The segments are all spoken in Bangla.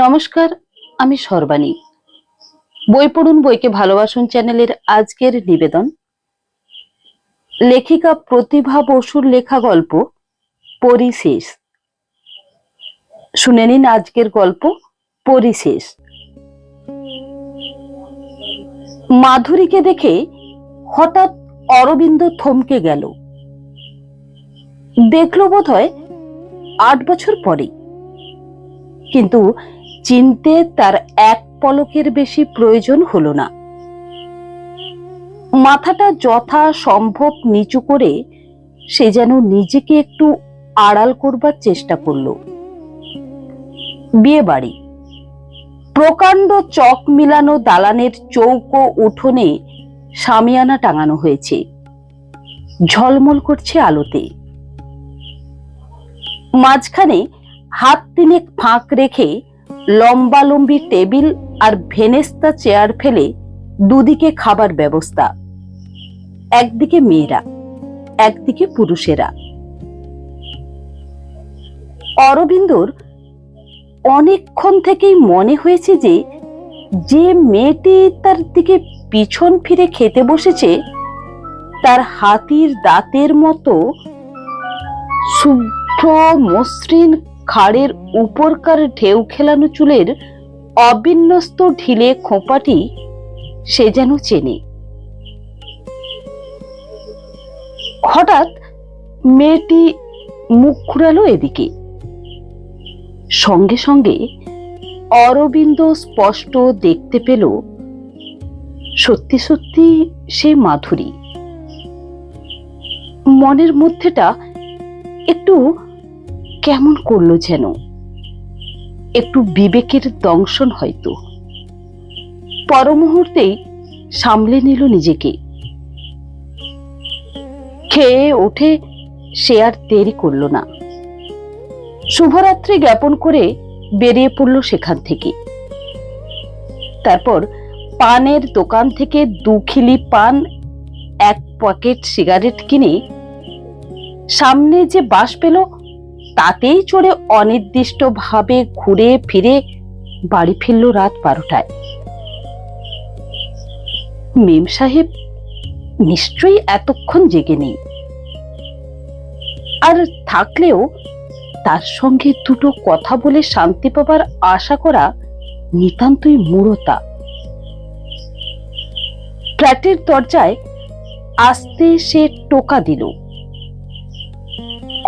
নমস্কার, আমি সর্বাণী। বই পড়ুন বইকে ভালোবাসুন চ্যানেলের আজকের নিবেদন লেখিকা প্রতিভা বসুর লেখা গল্প পরিশেষ। শুনে নিন আজকের গল্প পরিশেষ। মাধুরীকে দেখে হঠাৎ অরবিন্দ থমকে গেল। দেখলো বোধহয় 8 বছর পরে, কিন্তু চিনতে তার এক পলকের বেশি প্রয়োজন হলো না। মাথাটা যথা সম্ভব নিচু করে সে যেন নিজেকে একটু আড়াল করবার চেষ্টা করল। বিয়ে বাড়ি, প্রকাণ্ড চক মিলানো দালানের চৌকো উঠোনে শামিয়ানা টাঙানো হয়েছে, ঝলমল করছে আলোতে। মাঝখানে হাত তিনেক ফাঁক রেখে লম্বালম্বি টেবিল আর ভেনেস্তা চেয়ার ফেলে দুদিকে খাবার ব্যবস্থা। একদিকে মেয়েরা, একদিকে পুরুষেরা। অরবিন্দর অনেকক্ষণ থেকেই মনে হয়েছে যে মেয়েটি তার দিকে পিছন ফিরে খেতে বসেছে তার হাতির দাঁতের মতো শুভ্র মসৃণ খাড়ের উপরকার ঢেউ খেলানো চুলের অবিন্যস্ত ঢিলে খোঁপাটি সে যেন চেনে। হঠাৎ মেয়েটি মুখ ঘুরালো এদিকে। সঙ্গে সঙ্গে অরবিন্দ স্পষ্ট দেখতে পেল সত্যি সত্যি সে মাধুরী। মনের মধ্যেটা একটু কেমন করলো যেন, একটু বিবেকের দংশন হয়তো। পর মুহূর্তেই সামলে নিল নিজেকে। খেয়ে উঠে সে আর দেরি করলো না, শুভরাত্রি জ্ঞাপন করে বেরিয়ে পড়ল সেখান থেকে। তারপর পানের দোকান থেকে 2 খিলি পান, 1 প্যাকেট সিগারেট কিনে সামনে যে বাস পেল তাতেই চড়ে অনির্দিষ্টভাবে ঘুরে ফিরে বাড়ি ফিরল রাত 12টায়। মেম সাহেব নিশ্চয়ই এতক্ষণ জেগে নেই, আর থাকলেও তার সঙ্গে দুটো কথা বলে শান্তি পাবার আশা করা নিতান্তই মূঢ়তা। ফ্ল্যাটের দরজায় আসতে সে টোকা দিল।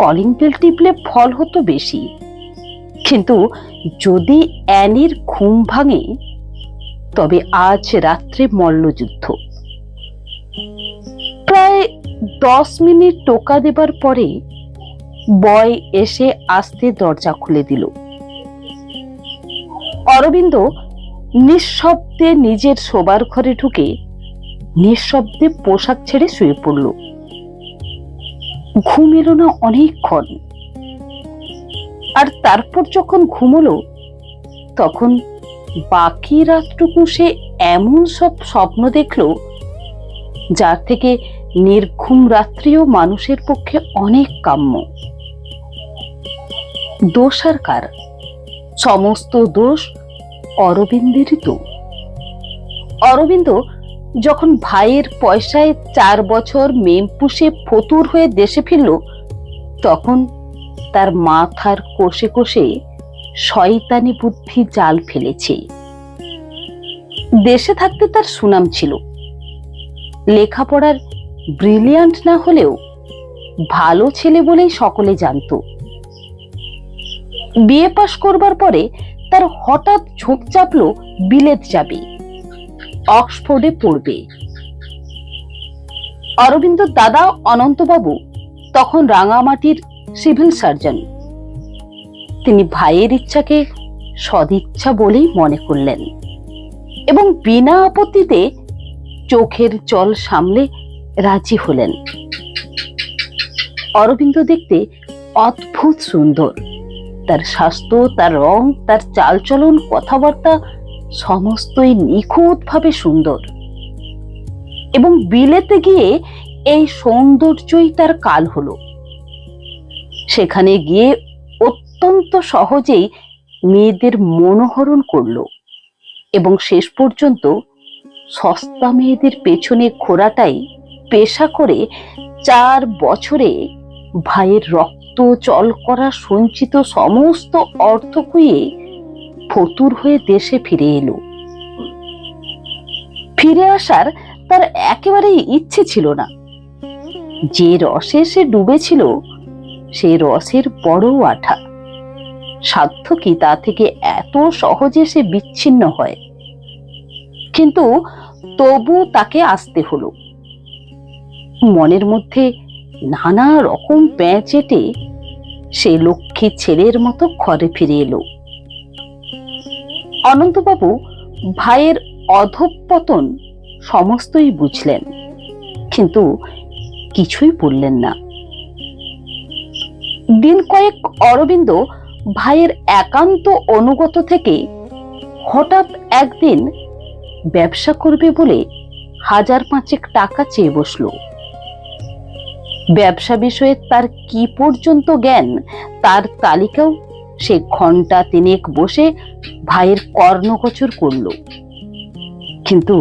কলিং বেল টিপলে ফল হতো বেশি, কিন্তু যদি অ্যানির ঘুম ভাঙে তবে আজ রাত্রে মল্লযুদ্ধ। প্রায় 10 মিনিট টোকা দেবার পরে বয় এসে আস্তে দরজা খুলে দিল। অরবিন্দ নিঃশব্দে নিজের শোবার ঘরে ঢুকে নিঃশব্দে পোশাক ছেড়ে শুয়ে পড়ল। ঘুম এলো না অনেকক্ষণ, আর তারপর যখন ঘুমলো তখন বাকি রাতটুকু সে এমন সব স্বপ্ন দেখল যার থেকে নির্ঘুম রাত্রিও মানুষের পক্ষে অনেক কাম্য। দোষ আর কার? সমস্ত দোষ অরবিন্দেরই তো। অরবিন্দ যখন ভাইয়ের পয়সায় 4 বছর মেম পুষে ফতুর হয়ে দেশে ফিরল তখন তার মাথার কোষে কোষে শয়তানি বুদ্ধি জাল ফেলেছে। দেশে থাকতে তার সুনাম ছিল, লেখাপড়ার ব্রিলিয়ান্ট না হলেও ভালো ছেলে বলেই সকলে জানত। বিএ পাশ করবার পরে তার হঠাৎ ঝোঁক চাপলো বিলেত যাবে, অক্সফোর্ডে পড়বে। অরবিন্দর দাদা অনন্তবাবু তখন রাঙামাটির সিভিল সার্জন। তিনি ভাইয়ের ইচ্ছাকে সদিচ্ছা বলেই মনে করলেন এবং বিনা আপত্তিতে চোখের জল সামলে রাজি হলেন। অরবিন্দ দেখতে অদ্ভুত সুন্দর, তার স্বাস্থ্য, তার রং, তার চালচলন, কথাবার্তা সমস্তই নিখুঁতভাবে সুন্দর। এবং বিলেতে গিয়ে এই সৌন্দর্যই তার কাল হলো। সেখানে গিয়ে অত্যন্ত সহজেই মেয়েদের মনোহরণ করলো এবং শেষ পর্যন্ত সস্তা মেয়েদের পেছনে ঘোরাটাই পেশা করে 4 বছরে ভাইয়ের রক্ত চল করা সঞ্চিত সমস্ত অর্থ খুইয়ে ফতুর হয়ে দেশে ফিরে এলো। ফিরে আসার তার একেবারেই ইচ্ছে ছিল না। যে রসে সে ডুবেছিল সেই রসের বড় আঠা, সাধ্য কি তা থেকে এত সহজে সে বিচ্ছিন্ন হয়? কিন্তু তবু তাকে আসতে হলো। মনের মধ্যে নানা রকম প্যাঁচেটে সে লক্ষ্মী ছেলের মতো ঘরে ফিরে এলো। অনন্তবাবু ভাইয়ের অধঃপতন সমস্তই বুঝলেন, কিন্তু কিছুই বললেন না। দিন কয়েক অরবিন্দ ভাইয়ের একান্ত অনুগত থেকে হঠাৎ একদিন ব্যবসা করবে বলে 1,000 টাকা চেয়ে বসলো। ব্যবসা বিষয়ে তার কি পর্যন্ত জ্ঞান তার তালিকাও সে ঘন্টা 3 বসে ভাইয়ের কর্ণগোচর করল। কিন্তু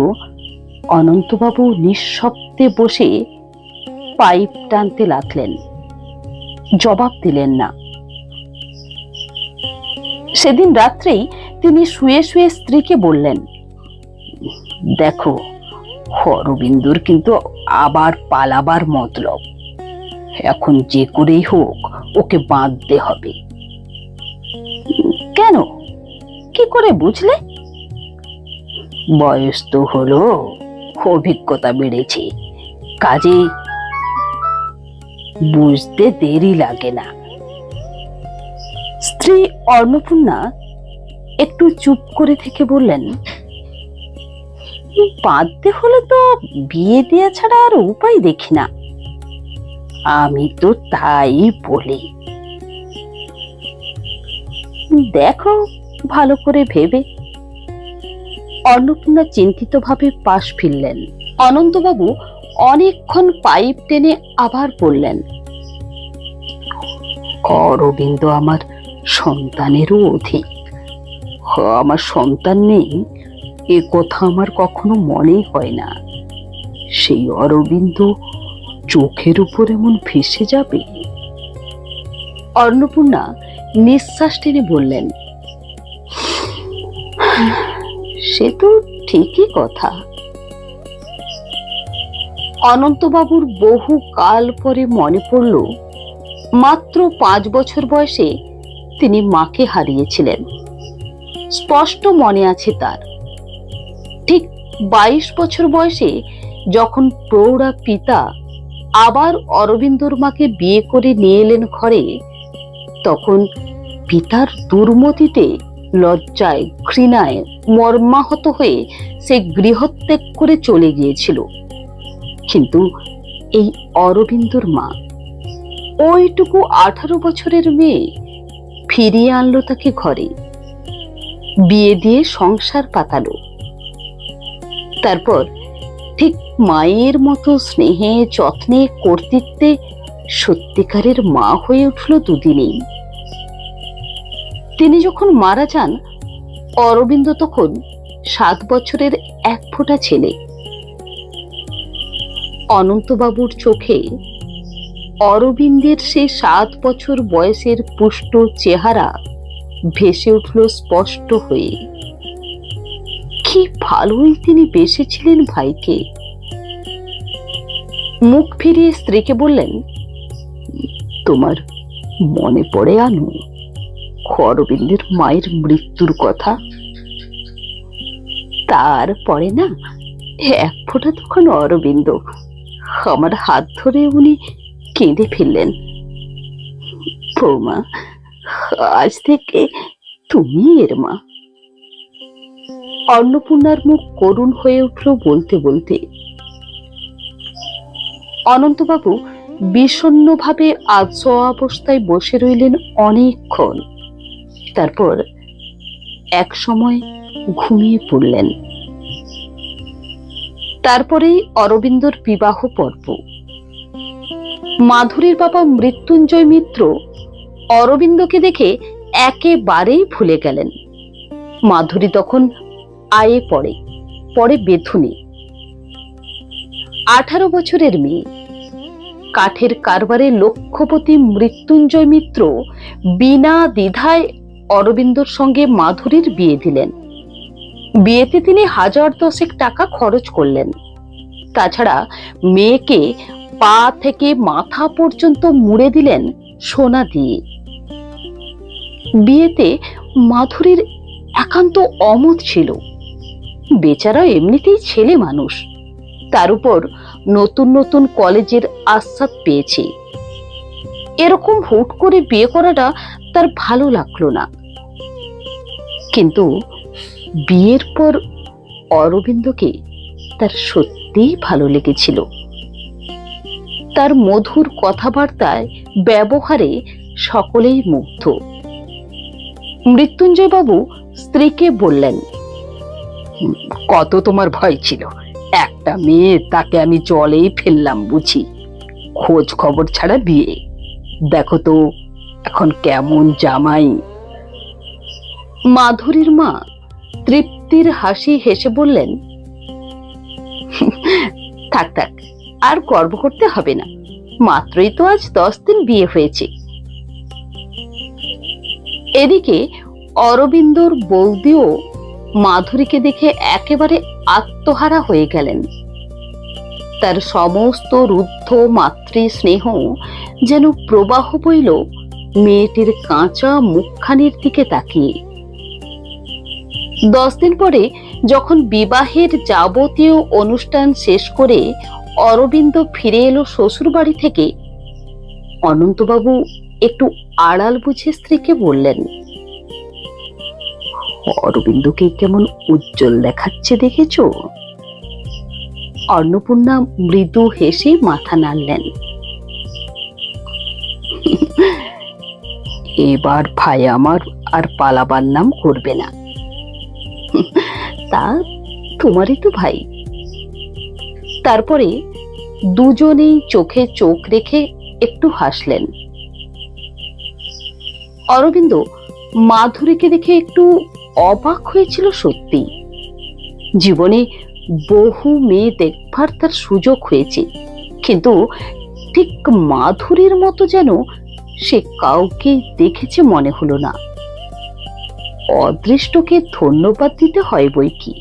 অনন্তবাবু নিঃশব্দে বসে পাইপ টানতে লাগলেন, জবাব দিলেন না। সেদিন রাত্রেই তিনি শুয়ে শুয়ে স্ত্রীকে বললেন, দেখো, অরবিন্দুর কিন্তু আবার পালাবার মতলব। এখন যে করেই হোক ওকে বাঁধতে হবে। কেন, কি করে বুঝলে? বয়স তো হলো, অভিজ্ঞতা বেড়েছে, কাজে বুঝতে দেরি লাগে না। স্ত্রী অন্নপূর্ণা একটু চুপ করে থেকে বললেন, বাঁধতে হলে তো বিয়ে দেয়া ছাড়া আর উপায় দেখি না। আমি তো তাই বলি। দেখো ভালো করে ভেবে। অন্নপূর্ণা চিন্তিত ভাবে পাশ ফিরলেন। অনন্তবাবু অনেকক্ষণ পাইপ টেনে আবার বললেন, অরবিন্দ আমার সন্তানেরও অধিক। আমার সন্তান নেই এ কথা আমার কখনো মনেই হয় না। সেই অরবিন্দ চোখের উপর এমন ভেসে যাবে? অন্নপূর্ণা নিঃশ্বাস টেনে বললেন, সে তো ঠিকই কথা। অনন্তবাবুর বহু কাল পরে মনে পড়ল, মাত্র 5 বছর বয়সে তিনি মাকে হারিয়েছিলেন। স্পষ্ট মনে আছে তার। ঠিক 22 বছর বয়সে যখন প্রৌঢ়া পিতা আবার অরবিন্দর মাকে বিয়ে করে নিয়ে এলেন ঘরে, তখন পিতার দুর্মতিতে, লজ্জায়, ঘৃণায় মর্মাহত হয়ে সে গৃহত্যাগ করে চলে গিয়েছিল। কিন্তু এই অরবিন্দর মা, ওইটুকু 18 বছরের মেয়ে, ফিরিয়ে আনলো তাকে ঘরে, বিয়ে দিয়ে সংসার পাতালো। তারপর ঠিক মায়ের মতো স্নেহে, যত্নে, কর্তৃত্বে সত্যিকারের মা হয়ে উঠল দুদিনেই। তিনি যখন মারা যান, অরবিন্দ তখন 7 বছরের এক ফোঁটা ছেলে। অনন্তবাবুর চোখে অরবিন্দের সেই 7 বছর বয়সের পুষ্ট চেহারা ভেসে উঠল স্পষ্ট হয়ে। কি ভালোই তিনি বেসেছিলেন ভাইকে। মুখ ফিরিয়ে স্ত্রীকে বললেন, তোমার মনে পড়ে আনু অরবিন্দের মায়ের মৃত্যুর কথা? তারপরে না এক ফোঁটা তখন অরবিন্দ আমার হাত ধরে উনি কেঁদে ফেললেন, বৌমা, আজ থেকে তুমি এর মা। অন্নপূর্ণার মুখ করুণ হয়ে উঠল বলতে বলতে। অনন্তবাবু বিষণ্ণ ভাবে আজ অবস্থায় বসে রইলেন অনেকক্ষণ। তারপর এক সময় ঘুমিয়ে পড়লেন। তারপরেই অরবিন্দর বিবাহ পর্ব। মাধুরীর বাবা মৃত্যুঞ্জয় মিত্র অরবিন্দকে দেখে একেবারেই ভুলে গেলেন। মাধুরী তখন আয়ে পড়ে বেথুনে। 18 বছরের মেয়ে, কাঠের কারবারে লক্ষপতি মৃত্যুঞ্জয় মিত্র বিনা দ্বিধায় অরবিন্দর সঙ্গে মাধুরীর বিয়ে দিলেন। বিয়েতে তিনি 1000 টাকা খরচ করলেন। তাছাড়া মেয়েকে পা থেকে মাথা পর্যন্ত মুড়ে দিলেন সোনা দিয়ে। বিয়েতে মাধুরীর একান্ত অমত ছিল। বেচারা এমনিতেই ছেলে মানুষ, তার উপর নতুন নতুন কলেজের আস্বাদ পেয়েছে। এরকম হুট করে বিয়ে করাটা তার ভালো লাগলো না। কিন্তু বিয়ের পর অরবিন্দকে তার সত্যিই ভালো লেগেছিল। তার মধুর কথাবার্তায়, ব্যবহারে সকলেই মুগ্ধ। মৃত্যুঞ্জয় বাবু স্ত্রীকে বললেন, কত তোমার ভয় ছিল, একটা মেয়ে, তাকে আমি জলেই ফেললাম বুঝি, খোঁজ খবর ছাড়া বিয়ে, দেখো তো এখন কেমন জামাই। মাধুরীর মা তৃপ্তির হাসি হেসে বললেন, থাক থাক, আর গর্ব করতে হবে না, মাত্রই তো আজ 10 দিন বিয়ে হয়েছে। এদিকে অরবিন্দর বৌদিও মাধুরীকে দেখে একেবারে আত্মহারা হয়ে গেলেন। তার সমস্ত রুদ্ধ মাতৃ স্নেহ যেন প্রবাহ বইল মেয়েটির কাঁচা মুখখানির দিকে তাকিয়ে। 10 দিন পরে যখন বিবাহের যাবতীয় অনুষ্ঠান শেষ করে অরবিন্দ ফিরে এলো শ্বশুর বাড়ি থেকে, অনন্তবাবু একটু আড়াল বুঝে স্ত্রীকে বললেন, অরবিন্দকে কেমন উজ্জ্বল দেখাচ্ছে দেখেছ? অন্নপূর্ণা মৃদু হেসে মাথা নাড়লেন। এবার ভাই আমার আর পালাবার নাম করবে না। তা তোমারই তো ভাই। তারপরে দুজনেই চোখে চোখ রেখে একটু হাসলেন। অরবিন্দ মাধুরীকে দেখে একটু অবাক হয়েছিল সত্যি। জীবনে বহু মেয়ে দেখবার তার সুযোগ হয়েছে, কিন্তু ঠিক মাধুরীর মতো যেন সে কাউকে দেখেছে মনে হলো না। অদৃষ্টকে ধন্যবাদ দিতে হয় বই কি,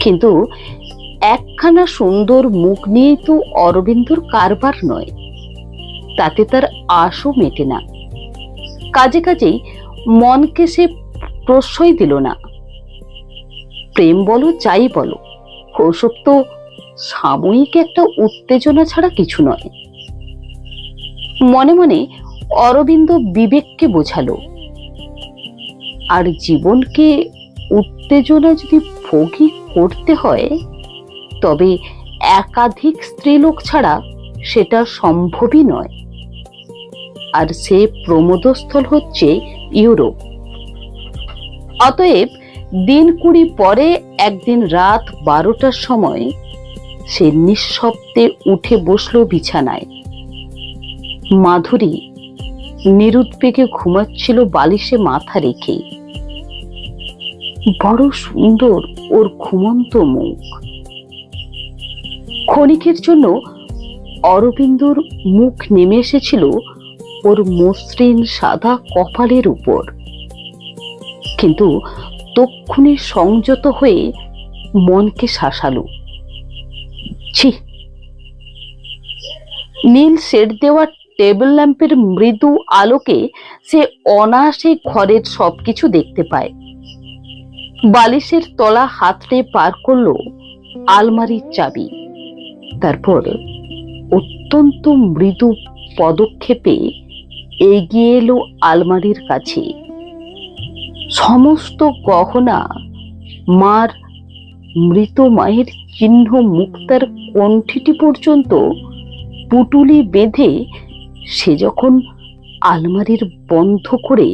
কিন্তু একখানা সুন্দর মুখ নিয়ে তো অরবিন্দর কারবার নয়, তাতে তার আশও মেটে না। কাজে কাজেই মনকে সে প্রশ্রয় দিল না। প্রেম বলো যাই বলো, ওসব তো সাময়িক একটা উত্তেজনা ছাড়া কিছু নয়। মনে মনে অরবিন্দ বিবেককে বোঝালো, আর জীবনকে উত্তেজনা যদি ভোগী করতে হয়, তবে একাধিক স্ত্রীলোক ছাড়া সেটা সম্ভবই নয়। আর সে প্রমোদস্থল হচ্ছে ইউরোপ। অতএব দিন 20 পরে একদিন রাত 12টার সময় সে নিঃশব্দে উঠে বসলো বিছানায়। মাধুরী নিরুদ্বেগে ঘুমাচ্ছিল বালিশে মাথা রেখে। বড় সুন্দর ওর ঘুমন্ত মুখ। ক্ষণিকের জন্য অরবিন্দর মুখ নেমে এসেছিল ওর মসৃণ সাদা কপালের উপর, কিন্তু তক্ষুনি সংযত হয়ে মনকে শাসালো। ছি! নীল শেড দেওয়া টেবিল ল্যাম্পের মৃদু আলোকে সে অনায়াসে ঘরের সবকিছু দেখতে পায়। বালিশের তলা হাতড়ে পার করলো আলমারির চাবি। তারপর অত্যন্ত মৃদু পদক্ষেপে এগিয়ে এলো আলমারির কাছে। সমস্ত গহনা, মার মৃত মায়ের চিহ্ন মুক্তার কণ্ঠিটি পর্যন্ত পুটুলি বেঁধে সে যখন আলমারির বন্ধ করে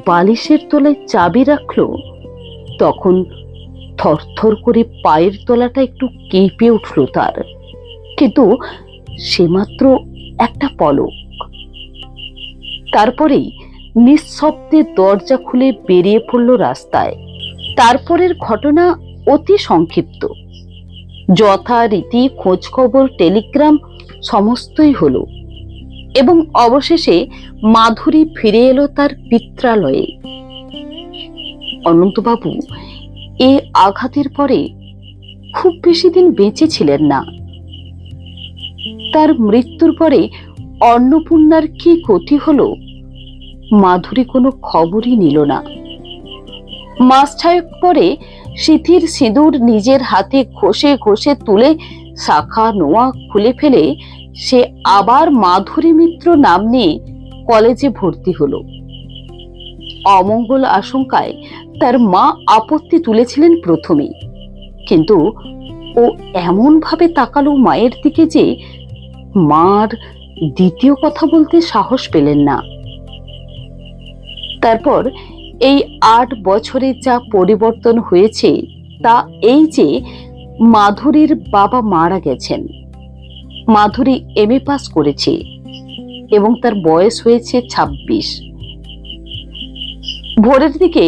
বালিশের তলায় চাবি রাখলো, তখন থরথর করে পায়ের তলাটা একটু কেঁপে উঠল তার। কিন্তু সে মাত্র একটা পলক। তারপরেই নিঃশব্দে দরজা খুলে বেরিয়ে পড়ল রাস্তায়। তারপরের ঘটনা অতি সংক্ষিপ্ত। যথারীতি খোঁজ খবর, টেলিগ্রাম সমস্তই হলো এবং অবশেষে মাধুরী ফিরে এলো তার পিত্রালয়ে। অনন্তবাবু এ আঘাতের পরে খুব বেশি দিন বেঁচে ছিলেন না। তার মৃত্যুর পরে অন্নপূর্ণার কি গতি হলো মাধুরী কোনো খবরই নিল না। মাস ছয়েক পরে সিঁথির সিঁদুর নিজের হাতে ঘষে ঘষে তুলে শাখা নোয়া খুলে ফেলে সে আবার মাধুরী মিত্র নাম নিয়ে কলেজে ভর্তি হলো। অমঙ্গল আশঙ্কায় তার মা আপত্তি তুলেছিলেন প্রথমেই, কিন্তু ও এমন ভাবে তাকালো মায়ের দিকে যে মার দ্বিতীয় কথা বলতে সাহস পেলেন না। তারপর এই 8 বছরে যা পরিবর্তন হয়েছে তা এই যে মাধুরীর বাবা মারা গেছেন। মাধুরী এমএ পাস করেছে এবং তার বয়স হয়েছে 26। ভোরের দিকে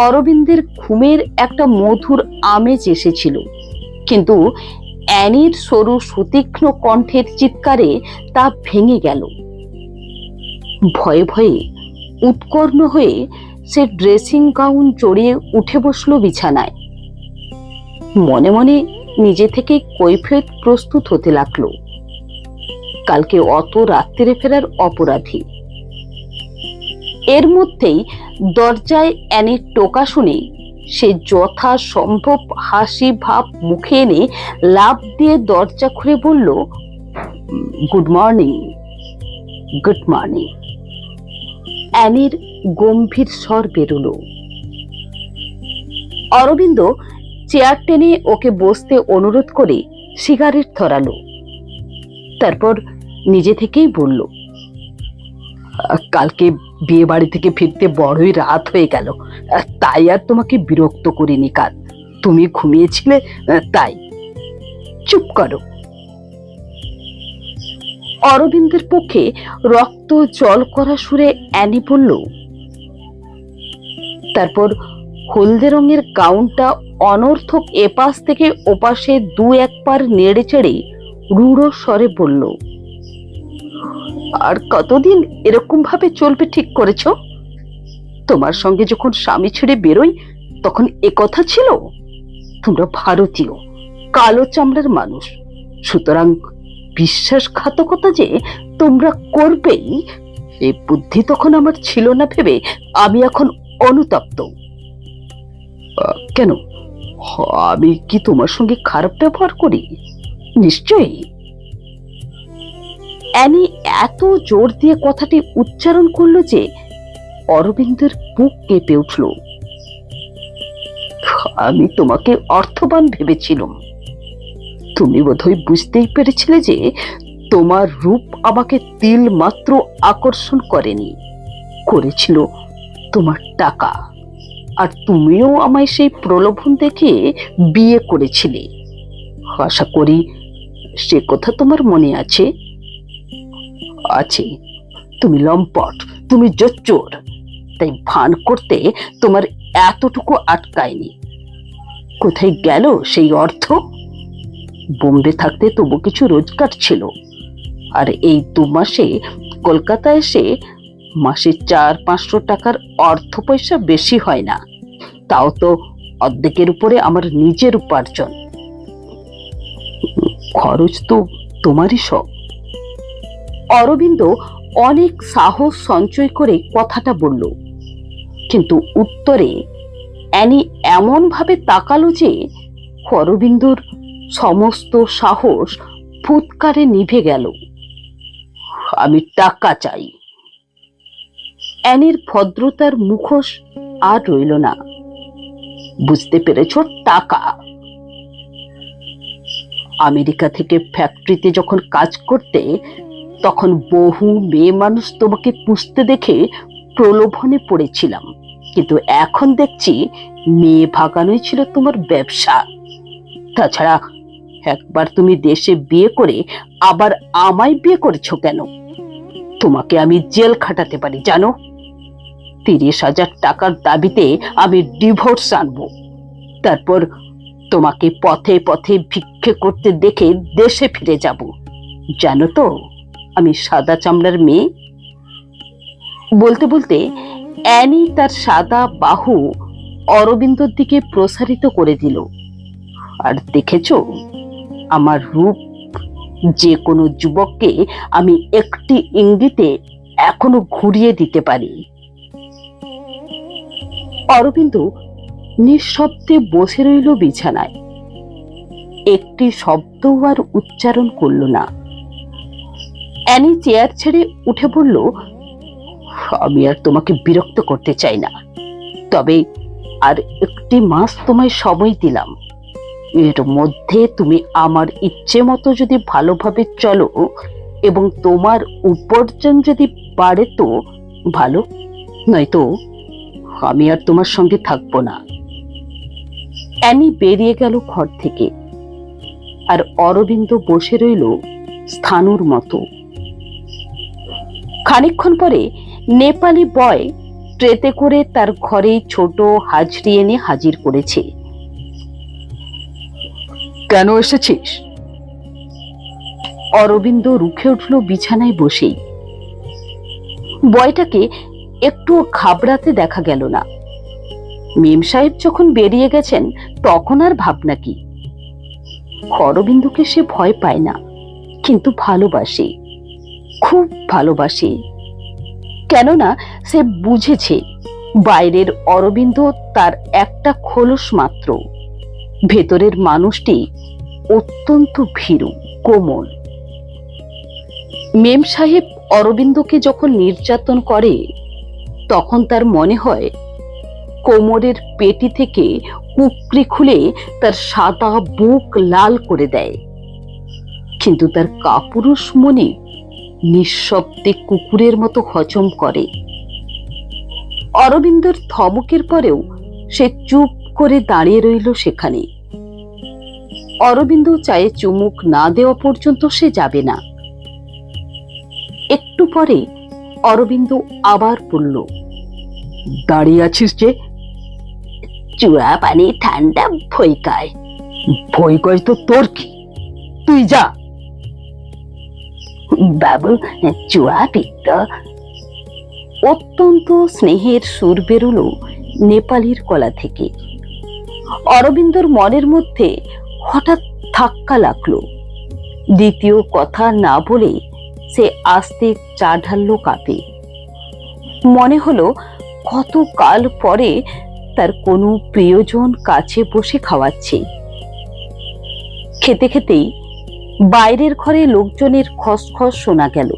অরবিন্দের ঘুমের একটা মধুর আমেজ এসেছিল, কিন্তু অ্যানির সরু সুতীক্ষ্ণ কণ্ঠের চিৎকারে তা ভেঙে গেল। ভয়ে ভয়ে উৎকর্ণ হয়ে সে ড্রেসিং গাউন জড়িয়ে উঠে বসলো বিছানায়। মনে মনে নিজে থেকে কৈফিয়ত প্রস্তুত হতে লাগলো। কালকে অত রাত্রে ফেরার অপরাধী। এর মধ্যেই দরজায় অ্যানির টোকা শুনে সে যথাসম্ভব হাসি ভাব মুখে এনে লাফ দিয়ে দরজা খুলে বলল, গুড মর্নিং। Good morning. অ্যানির গম্ভীর স্বর বেরোলো। অরবিন্দ চেয়ার টেনে ওকে বসতে অনুরোধ করে সিগারেট ধরালো। তারপর নিজে থেকেই বলল, কালকে বিয়ে বাড়ি থেকে ফিরতে বড়ই রাত হয়ে গেল, তাই আর তোমাকে বিরক্ত করিনি। কাল তুমি ঘুমিয়েছিলে তাই। চুপ করো। অরবিন্দের পক্ষে রক্ত জল করা সুরে অ্যানি বলল। তারপর হলদে রঙের গাউনটা অনর্থক এপাশ থেকে ওপাশে 2-1 বার নেড়ে চেড়ে রূঢ় স্বরে বলল, আর কতদিন এরকম ভাবে চলবে ঠিক করেছ? তোমার সঙ্গে যখন স্বামী ছেড়ে বেরোই তখন এ কথা ছিল? তোমরা ভারতীয় কালো চামড়ার মানুষ, সুতরাং বিশ্বাসঘাতকতা যে তোমরা করবেই এই বুদ্ধি তখন আমার ছিল না ভেবে আমি এখন অনুতপ্ত। কেন, আমি কি তোমার সঙ্গে খারাপ ব্যবহার করি? নিশ্চয়ই। অ্যানি এত জোর দিয়ে কথাটি উচ্চারণ করলো যে অরবিন্দের বুক কেঁপে উঠল। আমি তোমাকে অর্থবান ভেবেছিলাম। তুমি বোধহয় বুঝতেই পেরেছিলে যে তোমার রূপ আমাকে তিল মাত্র আকর্ষণ করেনি, করেছিল তোমার টাকা। আর তুমিও আমায় সেই প্রলোভন দেখে বিয়ে করেছিলে। আশা করি সে কথা তোমার মনে আছে। আছে। তুমি লম্পট, তুমি জোচ্চোর, তাই ভান করতে তোমার এতটুকু আটকায়নি। কোথায় গেল সেই অর্থ? বোম্বে থাকতে তবু কিছু রোজগার ছিল, আর এই 2 মাসে কলকাতা এসে মাসে 400-500 টাকার অর্থ পয়সা বেশি হয় না, তাও তো অর্ধেকের উপরে আমার নিজের উপার্জন। খরচ তো তোমারই সব। অরবিন্দ অনেক সাহস সঞ্চয় করে কথাটা বলল, কিন্তু উত্তরে অ্যানি এমন ভাবে তাকালো যে অরবিন্দর সমস্ত সাহস ফুৎকারে নিভে গেল। আমি টাকা চাই। অ্যানির ভদ্রতার মুখোশ আর রইল না। বুঝতে পেরেছ? টাকা। আমেরিকা থেকে ফ্যাক্টরিতে যখন কাজ করতে তখন বহু মেয়ে মানুষ তোমাকে পুষতে দেখে প্রলোভনে পড়েছিলাম, কিন্তু এখন দেখছি মেয়ে ভাগানোই ছিল তোমার ব্যবসা। তাছাড়া একবার তুমি দেশে বিয়ে করে আবার আমায় বিয়ে করেছো কেন? তোমাকে আমি জেল খাটাতে পারি জানো। 30,000 টাকার দাবিতে আমি ডিভোর্স আনবো। তারপর তোমাকে পথে পথে ভিক্ষে করতে দেখে দেশে ফিরে যাব। জানো তো আমি সাদা চামড়ার মেয়ে। বলতে বলতে অ্যানি তার সাদা বাহু অরবিন্দর দিকে প্রসারিত করে দিল। আর দেখেছো, আমার রূপ যে কোনো যুবককে আমি একটি ইঙ্গিতে এখনো ঘুরিয়ে দিতে পারি। অরবিন্দ নিঃশব্দে বসে রইল বিছানায়, একটি শব্দও আর উচ্চারণ করল না। অ্যানি চেয়ার ছেড়ে উঠে বলল, আমি আর তোমাকে বিরক্ত করতে চাই না, তবে আর একটি মাস তোমায় সময় দিলাম। এর মধ্যে তুমি আমার ইচ্ছে মতো যদি ভালোভাবে চলো এবং তোমার উপার্জন যদি বাড়ে তো ভালো, নয়তো আমি আর তোমার সঙ্গে থাকবো না। অ্যানি বেরিয়ে গেল ঘর থেকে, আর অরবিন্দ বসে রইল স্থাণুর মতো। খানিকক্ষণ পরে নেপালি বয় ট্রেতে করে তার ঘরে ছোট হাজরি এনে হাজির করেছে। কেন এসেছিস? অরবিন্দ রুখে উঠল বিছানায় বসেই। বয়টাকে একটু ঘাবড়াতে দেখা গেল না। মেম সাহেব যখন বেরিয়ে গেছেন তখন আর ভাবনা কি। অরবিন্দকে সে ভয় পায় না, কিন্তু ভালোবাসে, খুব ভালোবাসে। কেননা সে বুঝেছে বাইরের অরবিন্দ তার একটা খোলস মাত্র, ভেতরের মানুষটি অত্যন্ত ভীরু, কোমল। মেম সাহেব অরবিন্দকে যখন নির্যাতন করে তখন তার মনে হয় কোমরের পেটি থেকে কুকরি খুলে তার সাদা বুক লাল করে দেয়, কিন্তু তার কাপুরুষ মনে নিঃশব্দে কুকুরের মতো হজম করে। অরবিন্দর ধমকের পরেও সে চুপ করে দাঁড়িয়ে রইল সেখানে। অরবিন্দ চায়ে চুমুক না দেওয়া পর্যন্ত সে যাবে না। একটু পরে অরবিন্দ আবার বলল, দাঁড়িয়ে আছিস যে? চুয়া পানি ঠান্ডা ভৈকায়। ভৈকয় তো তোর কি, তুই যা। বাবু চুয়া পিত্ত। অত্যন্ত স্নেহের সুর বেরোলো নেপালির গলা থেকে। অরবিন্দর মনের মধ্যে হঠাৎ ধাক্কা লাগলো। দ্বিতীয় কথা না বলে সে আস্তে চা ঢাললো কাপে। মনে হলো কত কাল পরে তার কোনো প্রিয়জন কাছে বসে খাওয়াচ্ছে। খেতে খেতেই বাইরের ঘরে লোকজনের খসখস শোনা গেল।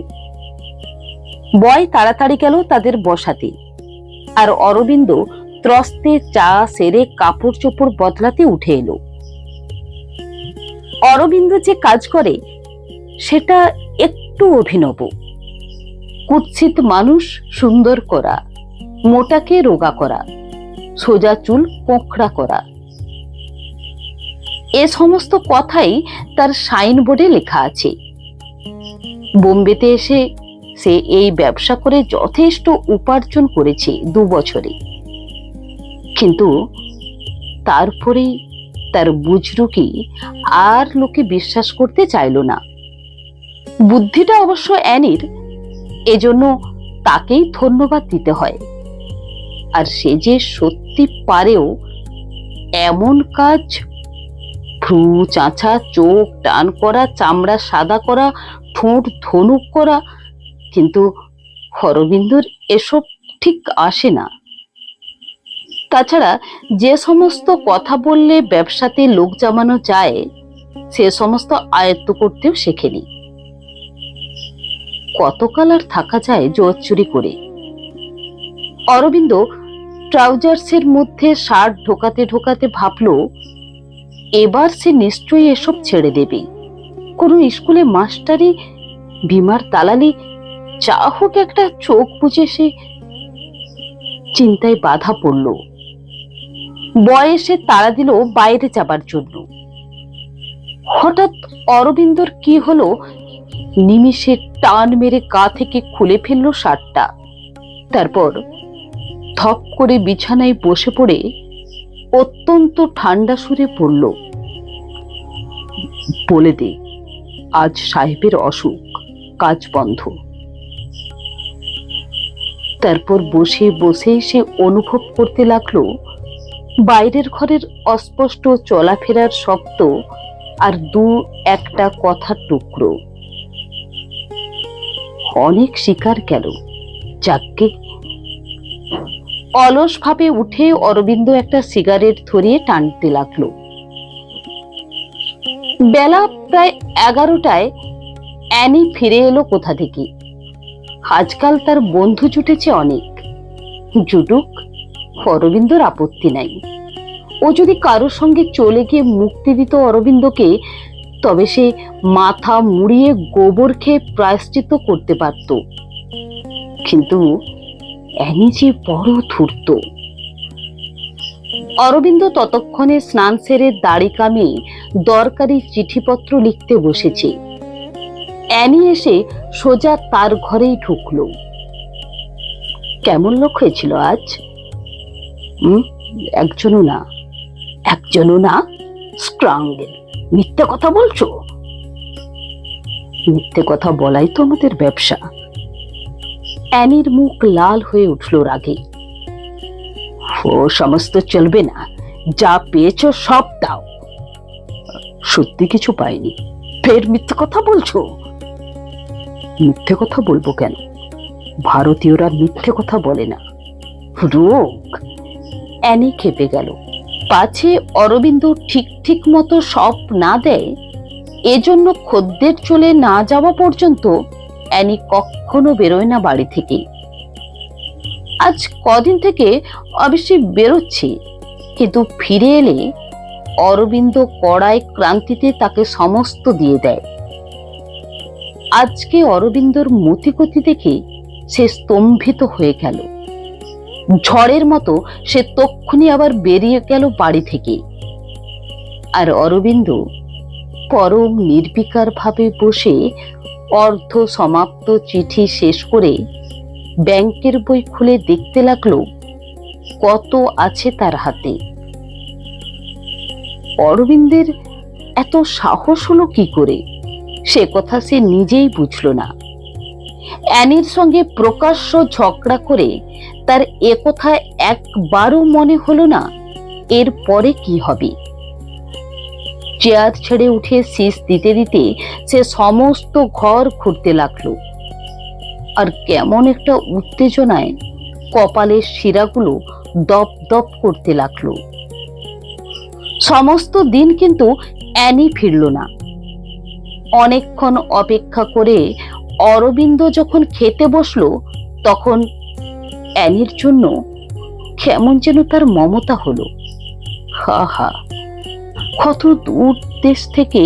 বয় তাড়াতাড়ি গেল তাদের বসাতে, আর অরবিন্দ ত্রস্তে চা সেরে কাপড় চোপড় বদলাতে উঠে এলো। অরবিন্দ যে কাজ করে সেটা একটু অভিনব। কুৎসিত মানুষ সুন্দর করা, মোটাকে রোগা করা, সোজা চুল কোঁকড়া করা, এ সমস্ত কথাই তার সাইনবোর্ডে লেখা আছে। বোম্বেতে এসে সে এই ব্যবসা করে যথেষ্ট উপার্জন করেছে 2 বছরে, কিন্তু তারপরে তার বুজরুকি আর লোকে বিশ্বাস করতে চাইল না। বুদ্ধিটা অবশ্য অ্যানির, এজন্য তাকেই ধন্যবাদ দিতে হয়। আর সে যে সত্যি পারেও এমন কাজ, ভ্রু চাঁচা, চোখ টান করা, চামড়া সাদা করা, ঠোঁট ধনুক করা, কিন্তু অরবিন্দর এসব ঠিক আসে না। তাছাড়া যে সমস্ত কথা বললে ব্যবসাতে লোক জমানো যায় সে সমস্ত আয়ত্ত করতেও শেখেনি। কতকাল আর থাকা যায় জোর চুরি করে। অরবিন্দ ট্রাউজার্সের মধ্যে শার্ট ঢোকাতে ঢোকাতে ভাবল এবার সে নিশ্চয়ই এসব ছেড়ে দেবে। কোন স্কুলে মাস্টারি, বিমার দালালি, যা হোক একটা চোখ বুঝে সে চিন্তায় বাধা পড়ল। বয়সে তাড়া দিল বাইরে যাবার জন্য। হঠাৎ অরবিন্দর কি হলো, নিমিষে টান মেরে গা থেকে খুলে ফেললো শার্টটা। তারপর ধপ করে বিছানায় বসে পড়ে অত্যন্ত ঠান্ডা সুরে পড়ল, বলে দে, আজ সাহেবের অসুখ, কাজ বন্ধ। তারপর বসে বসে সে অনুভব করতে লাগলো বাইরের ঘরের অস্পষ্ট চলাফেরার শব্দ আর দু একটা কথার টুকরো। অনেক শিকার গেল, যাকে। অলস ভাবে উঠে অরবিন্দ একটা সিগারেট ধরিয়ে টানতে লাগলো। বেলা প্রায় 11টায় অ্যানি ফিরে এলো কোথা থেকে। আজকাল তার বন্ধু জুটেছে অনেক। জুটুক, অরবিন্দর আপত্তি নাই। ও যদি কারোর সঙ্গে চলে গিয়ে মুক্তি দিত অরবিন্দকে, তবে সে মাথা মুড়িয়ে গোবর খেয়ে প্রায়শ্চিত্ত করতে পারত। কিন্তু অ্যানি যে বড় ধূর্ত। অরবিন্দ ততক্ষণে স্নান সেরে দাড়ি কামিয়ে দরকারি চিঠিপত্র লিখতে বসেছে। অ্যানি এসে সোজা তার ঘরেই ঢুকলো। কেমন লোক হয়েছিল আজ? একজনও না, স্ট্রাঙ্গেল। মিথ্যে কথা বলছো? মিথ্যে কথা বলাই তো আমাদের ব্যবসা। অ্যানির মুখ লাল হয়ে উঠল রাগে। ও সমস্ত চলবে না, যা পেয়েছো সব দাও। সত্যি কিছু পাইনি, ফের মিথ্যে কথা বলছো? মিথ্যে কথা বলবো কেন? ভারতীয়রা মিথ্যে কথা বলে না, রোগ। অ্যানি খেপে গেল। পাছে অরবিন্দ ঠিক মতো সব না দেয়, এজন্য খদ্দের চলে না যাওয়া পর্যন্ত অ্যানি কখনো বেরোয় না বাড়ি থেকে। আজ কদিন থেকে অবশ্যই বেরোচ্ছে, কিন্তু ফিরে এলে অরবিন্দ কড়ায় ক্রান্তিতে তাকে সমস্ত দিয়ে দেয়। আজকে অরবিন্দর মতিগতি দেখে সে স্তম্ভিত হয়ে গেল। ঝড়ের মতো সে তক্ষুনি আবার বেরিয়ে গেল বাড়ি থেকে। আর অরবিন্দ পরম নির্বিকার ভাবে বসে অর্ধ সমাপ্ত চিঠি শেষ করে ব্যাংকের বই খুলে দেখতে লাগলো কত আছে তার হাতে। অরবিন্দের এত সাহস হলো কি করে, সে কথা সে নিজেই বুঝল না। অ্যানির সঙ্গে প্রকাশ্য ঝগড়া করে তার এ কথা একবারও মনে হলো না এর পরে কি হবে। চেয়ার ছেড়ে উঠে শীষ দিতে দিতে সে সমস্ত ঘর ঘুরতে লাগলো। আর কেমন একটা উত্তেজনায় কপালের শিরাগুলো দপ দপ করতে লাগলো। সমস্ত দিন কিন্তু অ্যানি ফিরল না। অনেকক্ষণ অপেক্ষা করে অরবিন্দ যখন খেতে বসলো, তখন অ্যানির জন্য কেমন যেন তার মমতা হলো। হা হা, কত দূর দেশ থেকে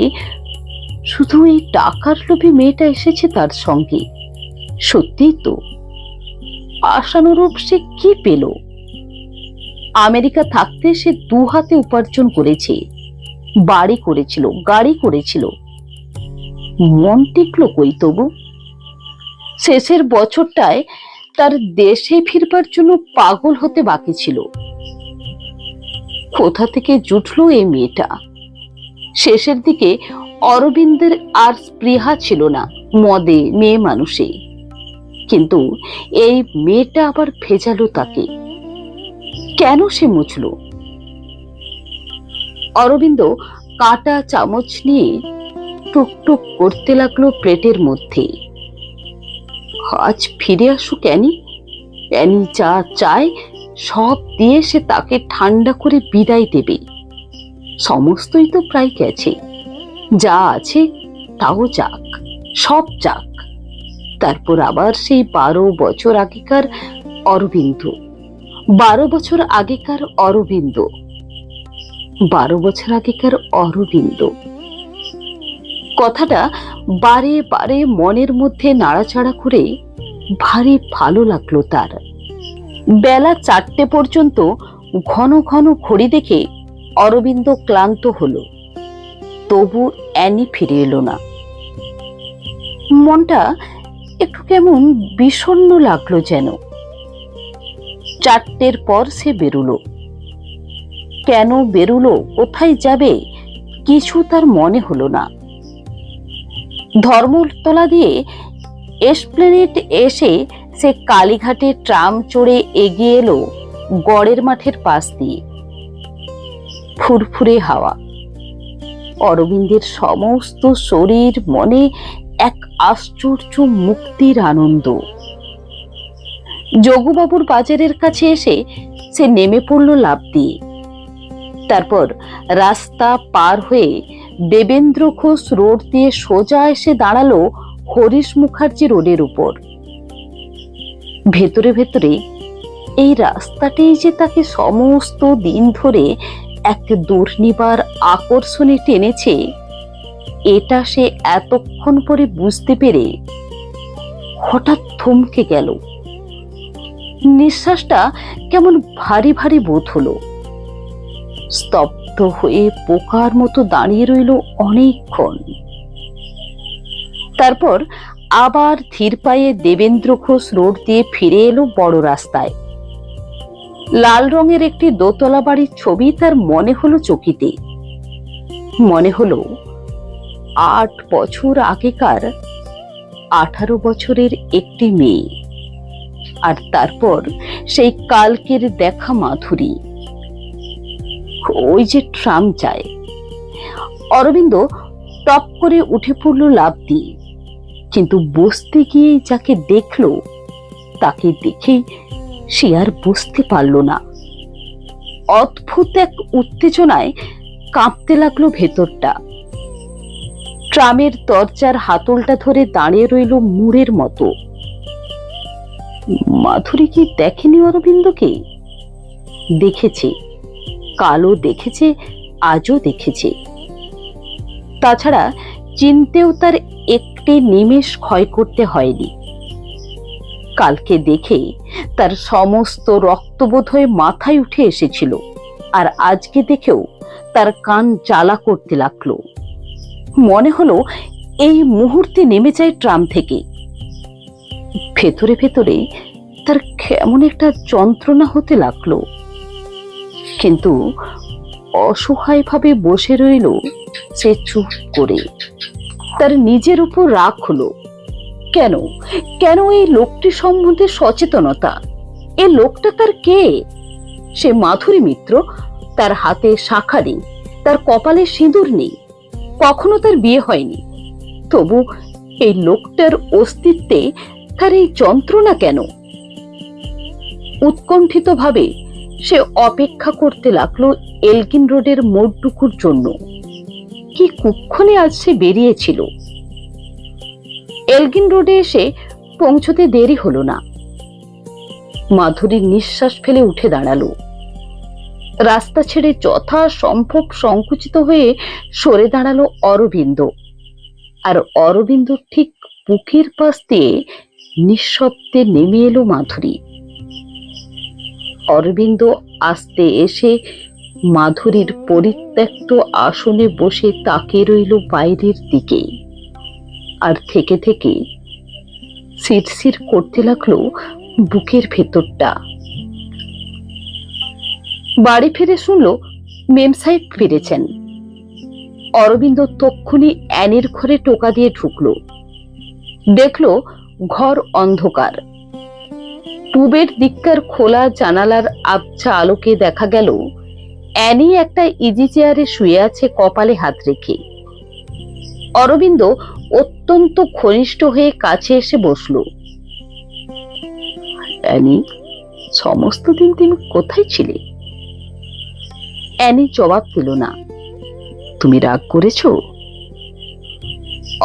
শুধু এই টাকার লোভী মেয়েটা এসেছে তার সঙ্গে। সত্যিই তো, আশানুরূপ সে কি পেল? আমেরিকা থাকতে সে 2 হাতে উপার্জন করেছে, বাড়ি করেছিল, গাড়ি করেছিল। মন টিকলো কই তবু? শেষের বছরটায় তার দেশে ফিরবার জন্য পাগল হতে বাকি ছিল। কোথা থেকে জুটলো এই মেয়েটা? শেষের দিকে অরবিন্দের আর স্পৃহা ছিল না মদে, মেয়ে মানুষে। কিন্তু এই মেয়েটা আবার ভেজালো তাকে। কেন সে মুছল? অরবিন্দ কাঁটা চামচ নিয়ে টুকটুক করতে লাগলো প্লেটের মধ্যে। আজ ফিরে আসুক অ্যানি। অ্যানি যা চায় সব দিয়ে সে তাকে ঠান্ডা করে বিদায় দেবে। সমস্তই তো প্রায় গেছে, যা আছে তাও যাক, সব যাক। তারপর আবার সেই 12 বছর আগেকার অরবিন্দ, 12 বছর আগেকার অরবিন্দ, 12 বছর আগেকার অরবিন্দ। কথাটা বারে বারে মনের মধ্যে নাড়াচাড়া করে ভারী ভালো লাগলো তার। বেলা 4টে পর্যন্ত ঘন ঘন ঘড়ি দেখে অরবিন্দ ক্লান্ত হলো। তবু অ্যানি ফিরে এলো না। মনটা একটু কেমন বিষণ্ণ লাগলো যেন। 4টের পর সে বেরুলো। কেন বেরুলো, কোথায় যাবে, কিছু তার মনে হলো না। ধর্মতলা দিয়ে এসপ্লেনেড এসে সে কালীঘাটে ট্রাম চড়ে এগিয়ে এলো গড়ের মাঠের পাশ দিয়ে। ফুরফুরে হাওয়া, অরবিন্দের সমস্ত শরীর মনে এক আশ্চর্য মুক্তির আনন্দ। যোগুবাবুর বাজারের কাছে এসে সে নেমে পড়ল লাফ দিয়ে। তারপর রাস্তা পার হয়ে দেবেন্দ্র ঘোষ রোড দিয়ে সোজা এসে দাঁড়ালো হরিশ মুখার্জি রোডের উপর। ভেতরে ভেতরে এই রাস্তাটাই যে তাকে সমস্ত দিন ধরে এক দুর্নিবার আকর্ষণে টেনেছে, এটা সে এতক্ষণ পরে বুঝতে পেরে হঠাৎ থমকে গেল। নিঃশ্বাসটা কেমন ভারী ভারী বোধ হলো। স্তব্ধ হয়ে পোকার মতো দাঁড়িয়ে রইল অনেকক্ষণ। তারপর আবার ধীর পায়ে দেবেন্দ্র ঘোষ রোড দিয়ে ফিরে এলো বড় রাস্তায়। লাল রঙের একটি দোতলা বাড়ির ছবি তার মনে হলো চকিতে। মনে হলো 8 বছর আগেকার 18 বছরের একটি মেয়ে, আর তারপর সেই কালকের দেখা মাধুরী। ওই যে ট্রাম যায়। অরবিন্দ টপ করে উঠে পড়ল লাফ দিয়ে, কিন্তু বসতে গিয়ে যাকে দেখলো তাকে দেখে সে আর বসতে পারল না। অদ্ভুত এক উত্তেজনায় কাঁপতে লাগলো ভেতরটা। ট্রামের দরজার হাতলটা ধরে দাঁড়িয়ে রইল মুড়ের মতো। মাধুরী কি দেখেনি অরবিন্দকে? দেখেছে, কালও দেখেছে, আজও দেখেছে। তাছাড়া চিনতেও তার একটি নিমেষ ক্ষয় করতে হয়নি। কালকে দেখে তার সমস্ত রক্তবোধ হয়ে মাথায় উঠে এসেছিল, আর আজকে দেখেও তার কান জ্বালা করতে লাগলো। মনে হলো এই মুহূর্তে নেমে যায় ট্রাম থেকে। ভেতরে ভেতরে তার কেমন একটা যন্ত্রণা হতে লাগলো, কিন্তু অসহায়ভাবে বসে রইল সে চুপ করে। তার নিজের উপর রাগ হলো। কেন কেন এই লোকটি সম্বন্ধে সচেতনতা? এ লোকটা তার কে? সে মাধুরী মিত্র, তার হাতে শাখা নেই, তার কপালে সিঁদুর নেই, কখনো তার বিয়ে হয়নি। তবু এই লোকটার অস্তিত্বে তার এই যন্ত্রণা কেন? উৎকণ্ঠিত ভাবে সে অপেক্ষা করতে লাগলো এলগিন রোডের মোড়টুকুর জন্য। কি কুক্ষণে আজ সে বেরিয়েছিল। এলগিন রোডে এসে পৌঁছতে দেরি হলো না। মাধুরীর নিঃশ্বাস ফেলে উঠে দাঁড়ালো। রাস্তা ছেড়ে যথা সম্ভব সংকুচিত হয়ে সরে দাঁড়ালো অরবিন্দ, আর অরবিন্দ ঠিক বুকের পাশ দিয়ে নিঃশব্দে নেমে এলো মাধুরী। অরবিন্দ আস্তে এসে মাধুরীর পরিত্যক্ত আসনে বসে তাকিয়ে রইল বাইরের দিকে, আর থেকে থেকে শিরশির করতে লাগলো বুকের ভেতরটা। বাড়ি ফিরে শুনলো মেম সাহেব ফিরেছেন। অরবিন্দ তক্ষুনি অ্যানির ঘরে টোকা দিয়ে ঢুকলো। দেখলো ঘর অন্ধকার। পূবের দিককার খোলা জানালার আবছা আলোকে দেখা গেল অ্যানি একটা ইজি চেয়ারে শুয়ে আছে, কপালে হাত রেখে। অরবিন্দ অত্যন্ত ঘনিষ্ঠ হয়ে কাছে এসে বসলো। অ্যানি, সমস্ত দিন তুমি কোথায় ছিলে? অ্যানি জবাব দিল না। তুমি রাগ করেছো?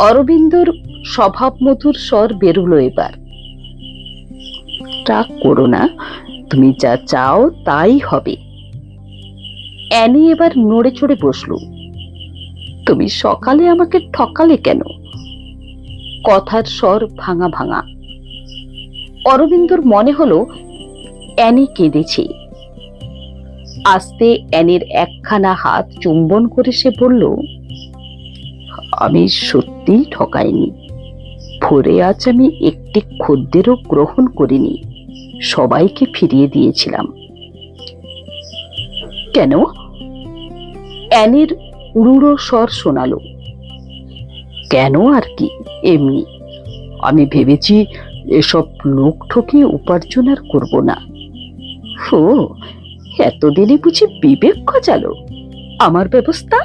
অরবিন্দর স্বভাব মধুর স্বর বেরুলো এবার। রাগ করো না, তুমি যা চাও তাই হবে। অ্যানি এবার নড়ে চড়ে বসলো। তুমি সকালে আমাকে ঠকালে কেন? কথার স্বর ভাঙা ভাঙা। অরবিন্দর মনে হলো অ্যানি কেঁদেছে। আস্তে অ্যানির একখানা হাত চুম্বন করে সে বলল, আমি সত্যিই ঠকাইনি। ভোরে আজ আমি একটি খদ্দেরও গ্রহণ করিনি। সবাইকে ফিরিয়ে দিয়েছিলাম। কেন? অ্যানির উড়ুড়ো স্বর শোনালো। কেন আর কি, এমনি। আমি ভেবেছি এসব লোক ঠকিয়ে উপার্জন আর করবো না। ও, এতদিনে বুঝি বিবেক খোঁজালো আমার ব্যবস্থা?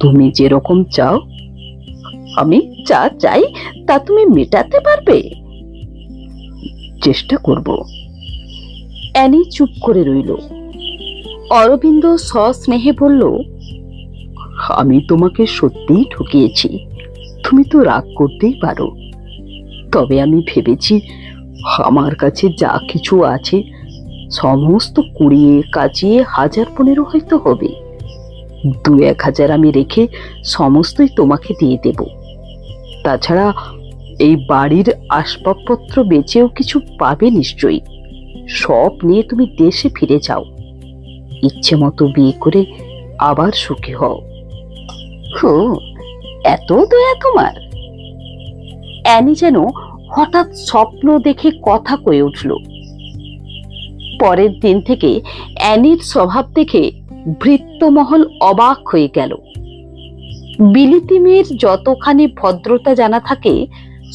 তুমি যেরকম চাও, আমি যা চাই তা তুমি মেটাতে পারবে? চেষ্টা করব। অ্যানি চুপ করে রইল। অরবিন্দ সস্নেহে বলল, আমি তোমাকে সত্যিই ঠকিয়েছি, তুমি তো রাগ করতেই পারো। তবে আমি ভেবেছি আমার কাছে যা কিছু আছে সমস্ত কুড়িয়ে কাচিয়ে 1000-15 হয়তো হবে। 2-1000 আমি রেখে সমস্তই তোমাকে দিয়ে দেব। তাছাড়া এই বাড়ির আসবাবপত্র বেচেও কিছু পাবে নিশ্চয়ই। সব নিয়ে তুমি দেশে ফিরে যাও, ইচ্ছে মতো বিয়ে করে আবার সুখী হও। ও, এত দয়া তোমার? অ্যানি যেন হঠাৎ স্বপ্ন দেখে কথা কয়ে উঠল। পরের দিন থেকে অ্যানির স্বভাব দেখে ভৃত্যমহল অবাক হয়ে গেল। বিলিতি মেয়ের যতখানি ভদ্রতা জানা থাকে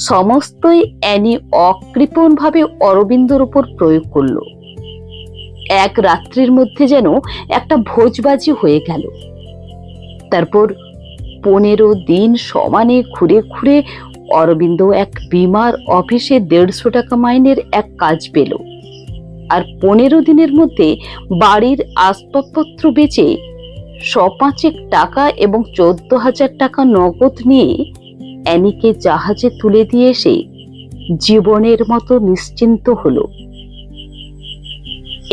সমস্তই অ্যানি অকৃপণ ভাবে অরবিন্দর উপর প্রয়োগ করল। এক রাত্রির মধ্যে যেন একটা ভোজবাজি হয়ে গেল। তারপর 15 দিন সমানে ঘুরে ঘুরে অরবিন্দ এক বিমার অফিসে 150 টাকা মাইনের এক কাজ পেল। আর 15 দিনের মধ্যে বাড়ির আসবাবপত্র বেচে 100-5 টাকা এবং 14,000 টাকা নগদ নিয়ে অ্যানিকে জাহাজে তুলে দিয়ে এসে জীবনের মতো নিশ্চিন্ত হলো।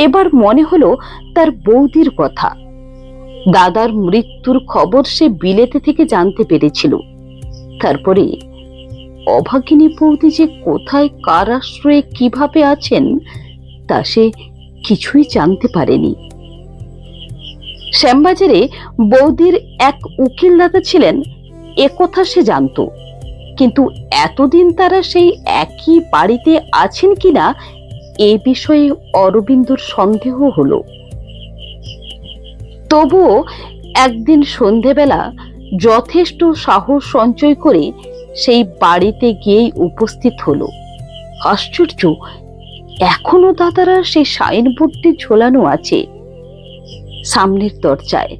এবার মনে হলো তার বৌদির কথা। দাদার মৃত্যুর খবর সে বিলেতে থেকে জানতে পেরেছিল। তারপরে অভাগিনী বৌদি যে কোথায়, কার আশ্রয়ে, কিভাবে আছেন তা সে কিছুই জানতে পারেনি। শ্যামবাজারে বৌদির এক উকিল দাদা ছিলেন, একথা সে জানত, কিন্তু এতদিন তারা সেই একই বাড়িতে আছেন কিনা এ বিষয়ে অরবিন্দর সন্দেহ হলো। তবুও একদিন সন্ধেবেলা যথেষ্ট সাহস সঞ্চয় করে সেই বাড়িতে গিয়েই উপস্থিত হলো। আশ্চর্য, এখনো দাদারা সেই সাইনবোর্ডটি ঝোলানো আছে সামনের দরজায়।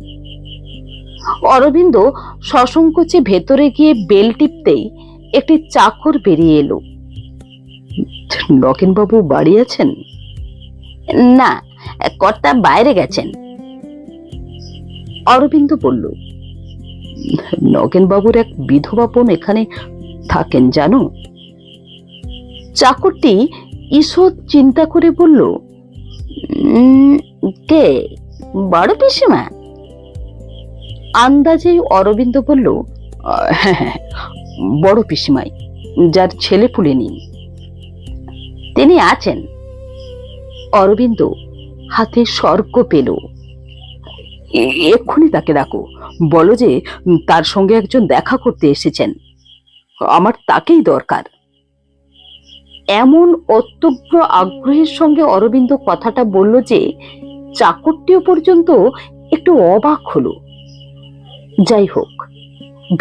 অরবিন্দ সসংকোচে ভেতরে গিয়ে বেল টিপতেই একটি চাকর বেরিয়ে এলো। নগেনবাবু বাড়ি আছেন? না, কর্তা বাইরে গেছেন। অরবিন্দ বলল, নগেনবাবুর এক বিধবা বোন এখানে থাকেন জানো? চাকরটি ঈষৎ চিন্তা করে বলল, কে, বড় পিসিমা? আন্দাজে অরবিন্দ বলল, হ্যাঁ, বড় পিসিমাই, যার ছেলে পুলে নেই। তিনি আছেন। অরবিন্দ হাতে স্বর্গ পেল। এক্ষুনি তাকে ডাকো, বলো যে তার সঙ্গে একজন দেখা করতে এসেছেন, আমার তাকেই দরকার। এমন অত্যগ্র আগ্রহের সঙ্গে অরবিন্দ কথাটা বলল যে চাকরটিও পর্যন্ত একটু অবাক হলো। যাই হোক,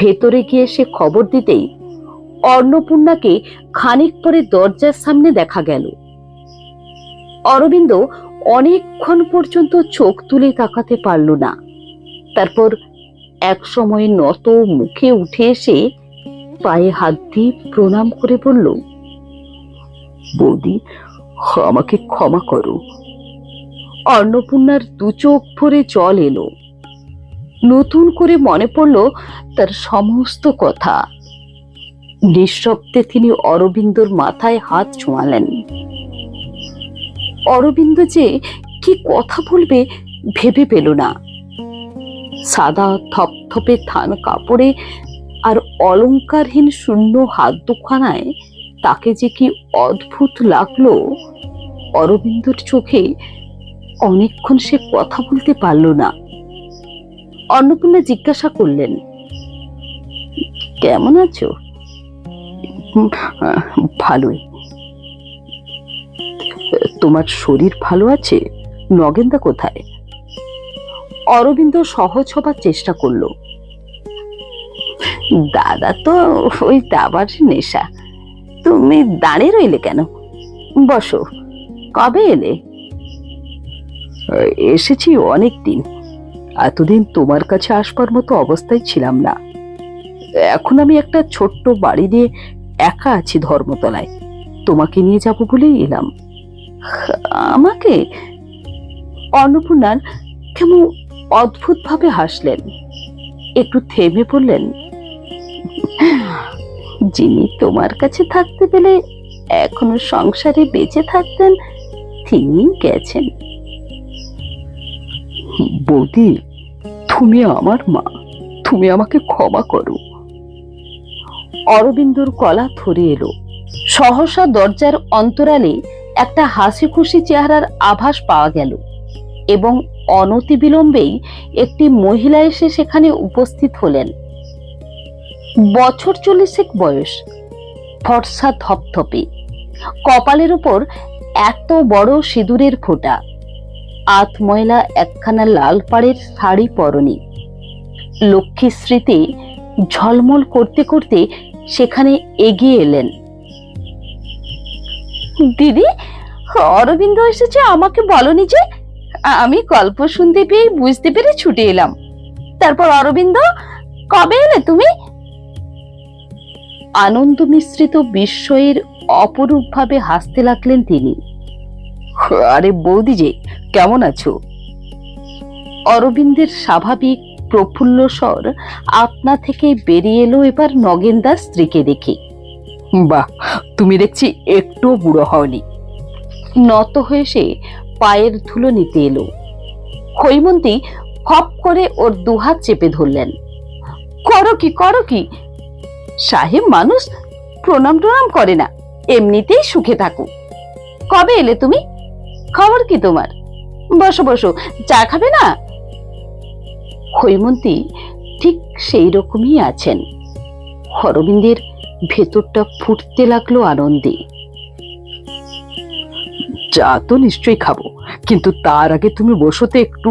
ভেতরে গিয়ে সে খবর দিতেই অন্নপূর্ণাকে খানিক পরে দরজার সামনে দেখা গেল। অরবিন্দ অনেকক্ষণ পর্যন্ত চোখ তুলে তাকাতে পারল না। তারপর এক সময় নত মুখে উঠে এসে পায়ে হাত দিয়ে প্রণাম করে বলল, বৌদি, আমাকে ক্ষমা করো। অন্নপূর্ণার 2 চোখ ভরে জল এলো। নতুন করে মনে পড়ল তার সমস্ত কথা। নিঃশব্দে তিনি অরবিন্দর মাথায় হাত ছোঁয়ালেন। অরবিন্দ যে কি কথা বলবে ভেবে পেল না। সাদা থপথপে থান কাপড়ে আর অলংকারহীন শূন্য হাত দুখানায় তাকে যে কি অদ্ভুত লাগলো। অরবিন্দর চোখে অনেকক্ষণ সে কথা বলতে পারল না। অন্নপূর্ণা জিজ্ঞাসা করলেন, কেমন আছো? ভালোই। তোমার শরীর ভালো আছে? নগেনদা কোথায়? অরবিন্দ সহজ হবার চেষ্টা করলো। দাদা তো ওই দাবার নেশা। তুমি দাঁড়িয়ে রইলে কেন? বসো। কবে এলে? এসেছি অনেক দিন। এতদিন তোমার কাছে আসবার মতো অবস্থায় ছিলাম না। এখন আমি একটা ছোট্ট বাড়ি নিয়ে একা আছি ধর্মতলায়। তোমাকে নিয়ে যাব বলেই এলাম। আমাকে? অন্নপূর্ণার কেমন অদ্ভুত ভাবে হাসলেন, একটু থেমে বললেন, যিনি তোমার কাছে থাকতে পেলে এখনো সংসারে বেঁচে থাকতেন তিনি গেছেন। বৌদি, তুমি আমার মা, তুমি আমাকে ক্ষমা করো। অরবিন্দর গলা থরে এলো। সহসা দরজার অন্তরালে একটা হাসি খুশি চেহারার আভাস পাওয়া গেল এবং অনতিবিলম্বেই একটি মহিলা এসে সেখানে উপস্থিত হলেন। বছর 40 বয়স, ফর্সা ধপধপে, কপালের উপর এত বড় সিঁদুরের ফোঁটা, আতময়লা একখানা লাল পাড়ের শাড়ি পরনে। লক্ষ্মীশ্রীতে ঝলমল করতে করতে সেখানে এগিয়ে এলেন। দিদি, অরবিন্দ এসেছে, আমাকে বলনি যে? আমি গল্প শুনতে পেয়ে বুঝতে পেরে ছুটে এলাম। তারপর অরবিন্দ, কবে এলে তুমি? আনন্দ মিশ্রিত বিস্ময়ের অপরূপ ভাবে হাসতে লাগলেন তিনি। আরে বৌদি যে, কেমন আছো? অরবিন্দের স্বাভাবিক প্রফুল্ল স্বর আপনা থেকে বেরিয়ে এলো এবার নগেনদার স্ত্রীকে দেখে। বাহ, তুমি দেখছি একটু বুড়ো হওনি। নত হয়ে সে পায়ের ধুলো নিতে এলো। হৈমন্তী হপ করে ওর দুহাত চেপে ধরলেন। করো কি? সাহেব মানুষ প্রণাম টনাম করে না, এমনিতেই সুখে থাকো। কবে এলে তুমি? খবর কি তোমার? বসো বসো, চা খাবে না? হৈমন্তী ঠিক সেই রকমই আছেন। অরবিন্দের ভেতরটা ফুটতে লাগলো আনন্দে। চা তো নিশ্চয়ই খাবো, কিন্তু তার আগে তুমি বসো তো একটু।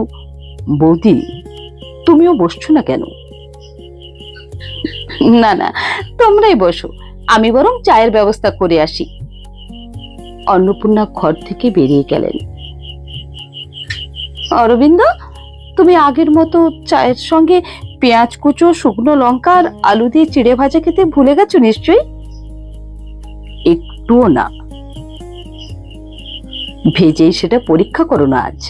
বৌদি, তুমিও বসছো না কেন? না না, তোমরাই বসো, আমি বরং চায়ের ব্যবস্থা করে আসি। অন্নপূর্ণা ঘর থেকে বেরিয়ে গেলেন। অরবিন্দ, তুমি আগের মতো চায়ের সঙ্গে পেঁয়াজ কুচো, শুকনো লঙ্কা আর আলু দিয়ে চিড়ে ভাজা খেতে ভুলে গেছো নিশ্চয়ই? একটুও না। ভেজেই সেটা পরীক্ষা করো না আজ।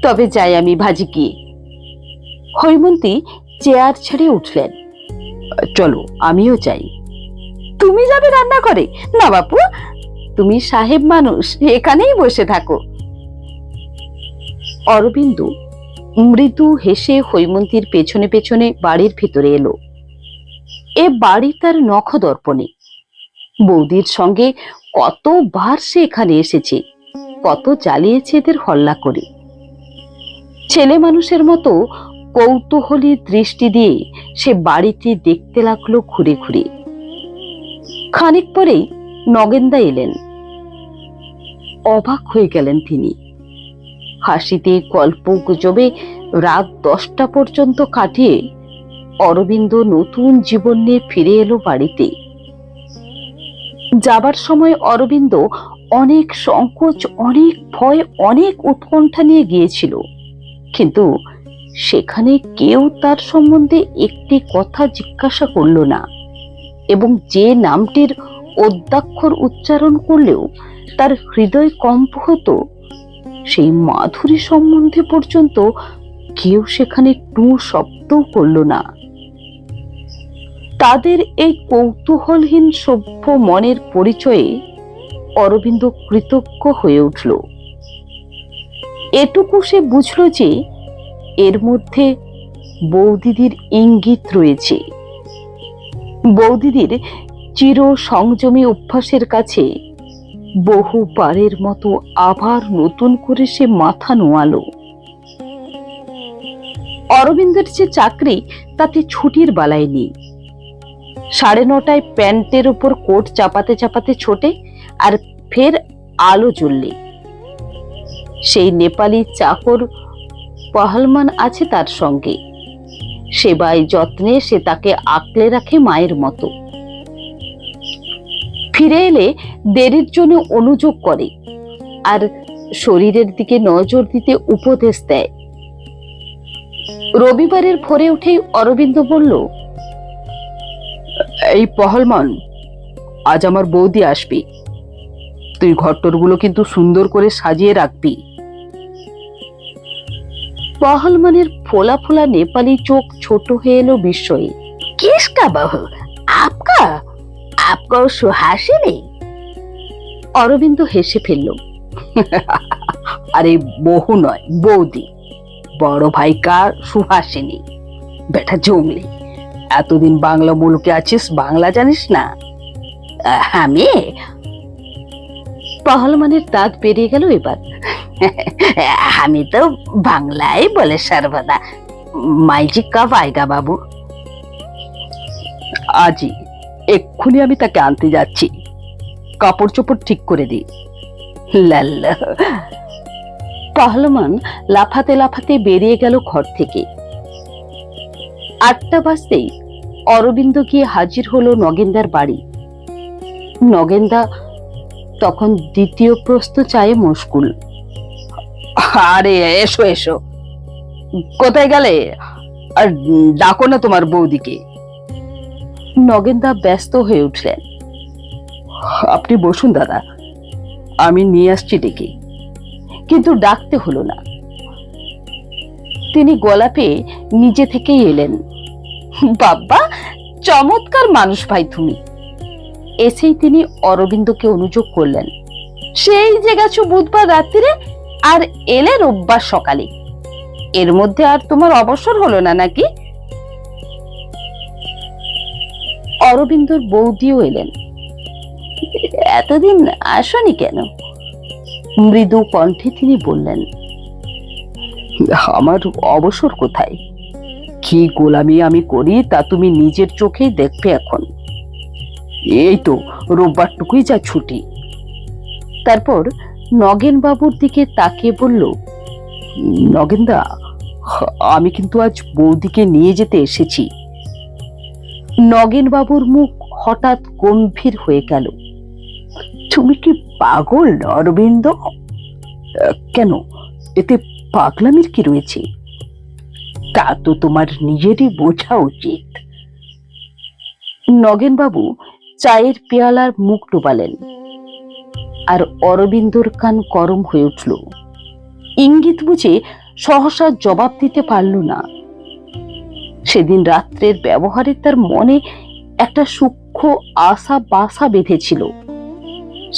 তবে যাই আমি ভাজি কি। হৈমন্তী চেয়ার ছেড়ে উঠলেন। চলো, আমিও চাই। তুমি যাবে রান্না করে? না বাপু, তুমি সাহেব মানুষ, এখানেই বসে থাকো। অরবিন্দ মৃদু হেসে হৈমন্তীর পেছনে পেছনে বাড়ির ভিতরে এলো। এ বাড়ি তার নখদর্পণে। বৌদির সঙ্গে কতবার সে এখানে এসেছে, কত জ্বালিয়েছে এদের হল্লা করে। ছেলে মানুষের মতো কৌতূহলী দৃষ্টি দিয়ে সে বাড়িটি দেখতে লাগলো ঘুরে ঘুরে। খানিক পরেই নগেনদা এলেন। অবাক হয়ে গেলেন তিনি। হাসিতে গল্প গুজবে রাত 10টা পর্যন্ত কাটিয়ে অরবিন্দ নতুন জীবন নিয়ে ফিরে এলো বাড়িতে। যাবার সময় অরবিন্দ অনেক সংকোচ, অনেক ভয়, অনেক উৎকণ্ঠা নিয়ে গিয়েছিল, কিন্তু সেখানে কেউ তার সম্বন্ধে একটি কথা জিজ্ঞাসা করল না এবং যে নামটির অদ্যাক্ষর উচ্চারণ করলেও তার হৃদয় কম্প হতো, সেই মাধুরী সম্বন্ধে পর্যন্ত কেউ সেখানে টু শব্দও করল না। তাদের এই কৌতূহলহীন সভ্য মনের পরিচয়ে অরবিন্দ কৃতজ্ঞ হয়ে উঠল। এটুকু সে বুঝল যে এর মধ্যে বৌদিদির ইঙ্গিত রয়েছে। বৌদিদির চির সংযমী অভ্যাসের কাছে বহুবারের মতো আবার নতুন করে সে মাথা নোয়ালো। অরবিন্দের যে চাকরি, তাতে ছুটির বালাই নেই। 9:30 প্যান্টের উপর কোট চাপাতে চাপাতে ছোটে আর ফের আলো জ্বললে সেই নেপালি চাকর পহলমান আছে তার সঙ্গে। সেবায় যত্নে সে তাকে আঁকলে রাখে মায়ের মতো। ফিরে এলে দেরির জন্য অনুযোগ করে আর শরীরের দিকে নজর দিতে উপদেশ দেয়। রবিবারের ভোরে উঠেই অরবিন্দ বলল, এই পহলমান, আজ আমার বৌদি আসবে, তুই ঘরটরগুলো কিন্তু সুন্দর করে সাজিয়ে রাখবি। পহলমানের ফোলা ফোলা নেপালি চোখ ছোট হয়ে এলো বিস্ময়ে। কিসকা বাহু, আপকা আপকা সুহাসিনী? অরবিন্দ হেসে ফেলল। আরে বহু নয়, বৌদি, বড় ভাই কা সুহাসিনী। বেটা জঙ্গলি, এতদিন বাংলা মুলুকে আছিস, বাংলা জানিস না? আমি? পহলমানের দাঁত বেরিয়ে গেল এবার। আমি তো বাংলায় বলে সর্বদা। মাইজি কব আয়গা বাবু? আজই, এক্ষুনি আমি তাকে আনতে যাচ্ছি। কাপড় চোপড় ঠিক করে দি। লাল্লা। পহলমান লাফাতে লাফাতে বেরিয়ে গেল ঘর থেকে। 8টা বাজতেই অরবিন্দ গিয়ে হাজির হলো নগেনদার বাড়ি। নগেনদা তখন দ্বিতীয় প্রস্ত চায়ে মশগুল। আরে এসো এসো, কোথায় গেলে? আর ডাকো না তোমার বৌদিকে। নগেনদা ব্যস্ত হয়ে উঠলেন। আপনি বসুন দাদা, আমি নিয়ে আসছি ডেকে। কিন্তু ডাকতে হলো না, তিনি গলা পেয়ে নিজে থেকেই এলেন। বাবা, চমৎকার মানুষ ভাই তুমি। এসেই তিনি অরবিন্দকে অনুযোগ করলেন, সেই যে গেছো বুধবার রাত্রিরে আর এলে রোববার সকালে, এর মধ্যে আর তোমার অবসর হলো না নাকি? অরবিন্দর বৌদিও এলেন। এতদিন আসনি কেন? মৃদু কণ্ঠে তিনি বললেন, আমার অবসর কোথায়? কি গোলামি আমি করি তা তুমি নিজের চোখেই দেখবে এখন। এই তো রোববারটুকুই যা ছুটি। তারপর নগেন বাবুর দিকে তাকিয়ে বলল, নগেনদা, আমি কিন্তু আজ বৌদিকে নিয়ে যেতে এসেছি। নগেন বাবুর মুখ হঠাৎ গম্ভীর হয়ে গেল। তুমি কি পাগল অরবিন্দ? কেন, এতে পাগলামির কি রয়েছে? তা তো তোমার নিজেরই বোঝা উচিত। নগেন বাবু চায়ের পেয়ালার মুখ ডোবালেন আর অরবিন্দর কান গরম হয়ে উঠল। ইঙ্গিত বুঝে সহসা জবাব দিতে পারল না। সেদিন রাত্রের ব্যবহারে তার মনে একটা সূক্ষ্ম আশা বাসা বেঁধেছিল।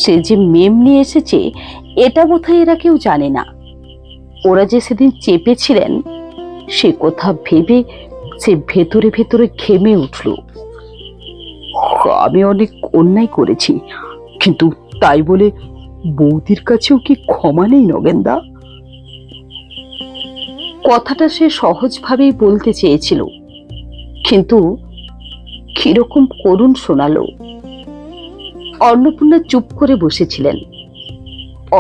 সে যে মেম নিয়ে এসেছে এটা বোধহয় এরা কেউ জানে না। ওরা যে সেদিন চেপেছিলেন সে কথা ভেবে সে ভেতরে ভেতরে ঘেমে উঠল। আমি অনেক অন্যায় করেছি, কিন্তু তাই বলে বৌদির কাছেও কি ক্ষমা নেই নগেনদা? কথাটা সে সহজভাবেই বলতে চেয়েছিল, কিন্তু কিরকম করুণ শোনালো। অন্নপূর্ণা চুপ করে বসেছিলেন।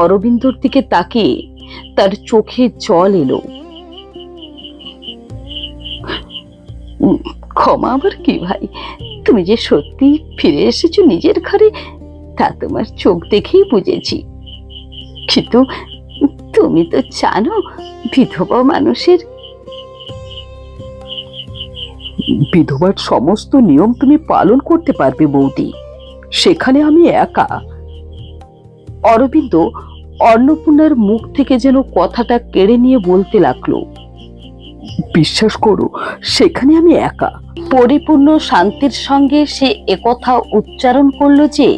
অরবিন্দর দিকে তাকিয়ে তার চোখে জল এলো। ক্ষমা আবার কি ভাই? তুমি যে সত্যি ফিরে এসেছো নিজের ঘরে তা তোমার চোখ দেখেই বুঝেছি। কিন্তু তুমি তো জানো বিধবা মানুষের, বিধবার সমস্ত নিয়ম তুমি পালন করতে পারবে বৌদি, সেখানে আমি একা। অরবিন্দ অন্নপূর্ণার মুখ থেকে যেন কথাটা কেড়ে নিয়ে বলতে লাগলো, বিশ্বাস করো সেখানে আমি একা। পরিপূর্ণ শান্তির সঙ্গে সে একথা উচ্চারণ করলো যে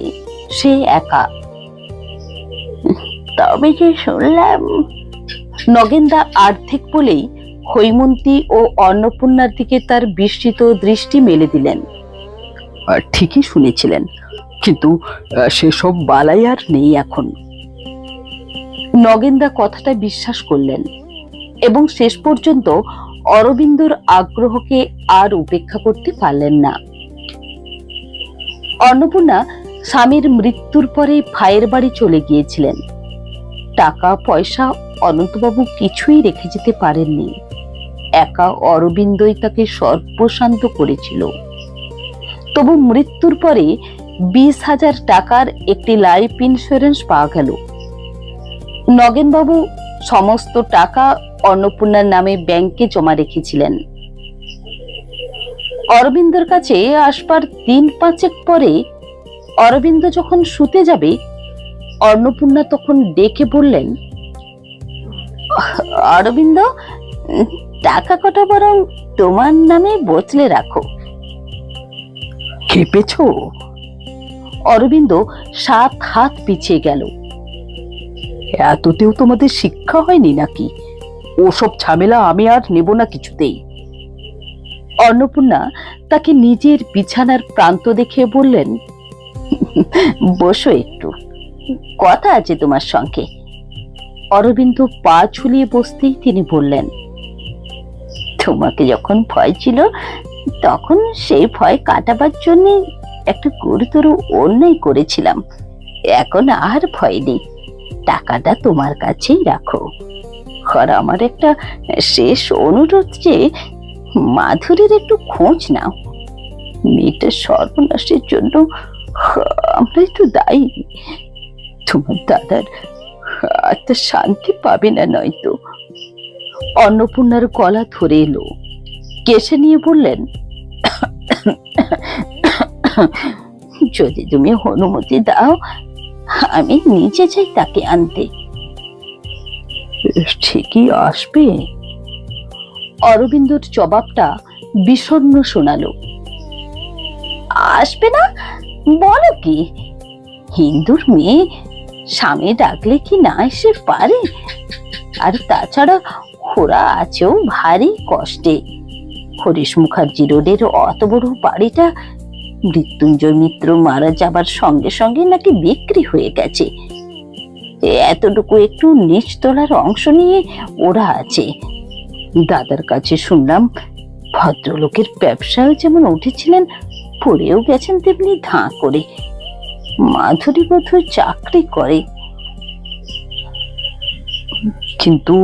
সে একা। তবে যে শুনলাম, নগেনদা আর্ধেক বলেই হৈমন্তী ও অন্নপূর্ণার দিকে তার বিস্মিত দৃষ্টি মেলে দিলেন। ঠিকই শুনেছিলেন, কিন্তু সেসব বালাই আর নেই এখন। নগেনদা কথাটা বিশ্বাস করলেন এবং শেষ পর্যন্ত অরবিন্দর আগ্রহকে আর উপেক্ষা করতে পারলেন না। অন্নপূর্ণা স্বামীর মৃত্যুর পরে ভাইয়ের বাড়ি চলে গিয়েছিলেন। টাকা পয়সা অনন্তবাবু কিছুই রেখে যেতে পারেননি। একা অরবিন্দই তাকে সর্বশান্ত করেছিল। তবু মৃত্যুর পরে 20,000 টাকার একটি লাইফ ইন্স্যুরেন্স পাওয়া গেল। নগেনবাবু সমস্ত টাকা অন্নপূর্ণার নামে ব্যাংকে জমা রেখেছিলেন। অরবিন্দর কাছে আসবার 3-5 পরে অরবিন্দ যখন শুতে যাবে, অন্নপূর্ণা তখন ডেকে বললেন, অরবিন্দ, টাকা কটা বরং তোমার নামে বচলে রাখো। খেপেছ? অরবিন্দ 7 হাত পিছিয়ে গেল। এততেও তোমাদের শিক্ষা হয়নি নাকি? ওসব ঝামেলা আমি আর নেব না কিছুতেই। অন্নপূর্ণা তাকে নিজের বিছানার প্রান্ত দেখে বললেন, বসো, একটু কথা আছে তোমার সঙ্গে। অরবিন্দ পা ঝুলিয়ে বসতেই তিনি বললেন, তোমাকে যখন ভয় ছিল তখন সেই ভয় কাটাবার জন্য একটা গুরুতর অন্যায় করেছিলাম। এখন আর ভয় নেই। টাকাটা তোমার কাছেই রাখো। আর আমার একটা শেষ অনুরোধ, যে মাধুরীর একটু খোঁজ নাও। মেয়েটার সর্বনাশের জন্য আমরাই তো দায়ী। তোমার দাদার আত্মা শান্তি পাবে না নয়তো। অন্নপূর্ণার গলা ধরে এলো। কেশে নিয়ে বললেন, যদি তুমি অনুমতি দাও, আমি নিচে যাই তাকে আনতে। ঠিকই আসবে। অরবিন্দর জবাবটা বিষণ্ণ শোনালো। আসবে না বলো কি? হিন্দুর মেয়ে স্বামী ডাকলে কি না এসে পারে? আর তাছাড়া ওরা আছেও ভারী কষ্টে। হরিশ মুখার্জি রোডের অত বড় বাড়িটা মৃত্যুঞ্জয় মিত্র মারা যাবার সঙ্গে সঙ্গে নাকি বিক্রি হয়ে গেছে। এতটুকু একটু নিচতলার অংশ নিয়ে ওরা আছে। দাদার কাছে শুনলাম, ভদ্রলোকের ব্যবসায় যেমন উঠেছিলেন, পড়েও গেছেন তেমনি ধাঁ করে। মাধুরী বোধহয় চাকরি করে। কিন্তু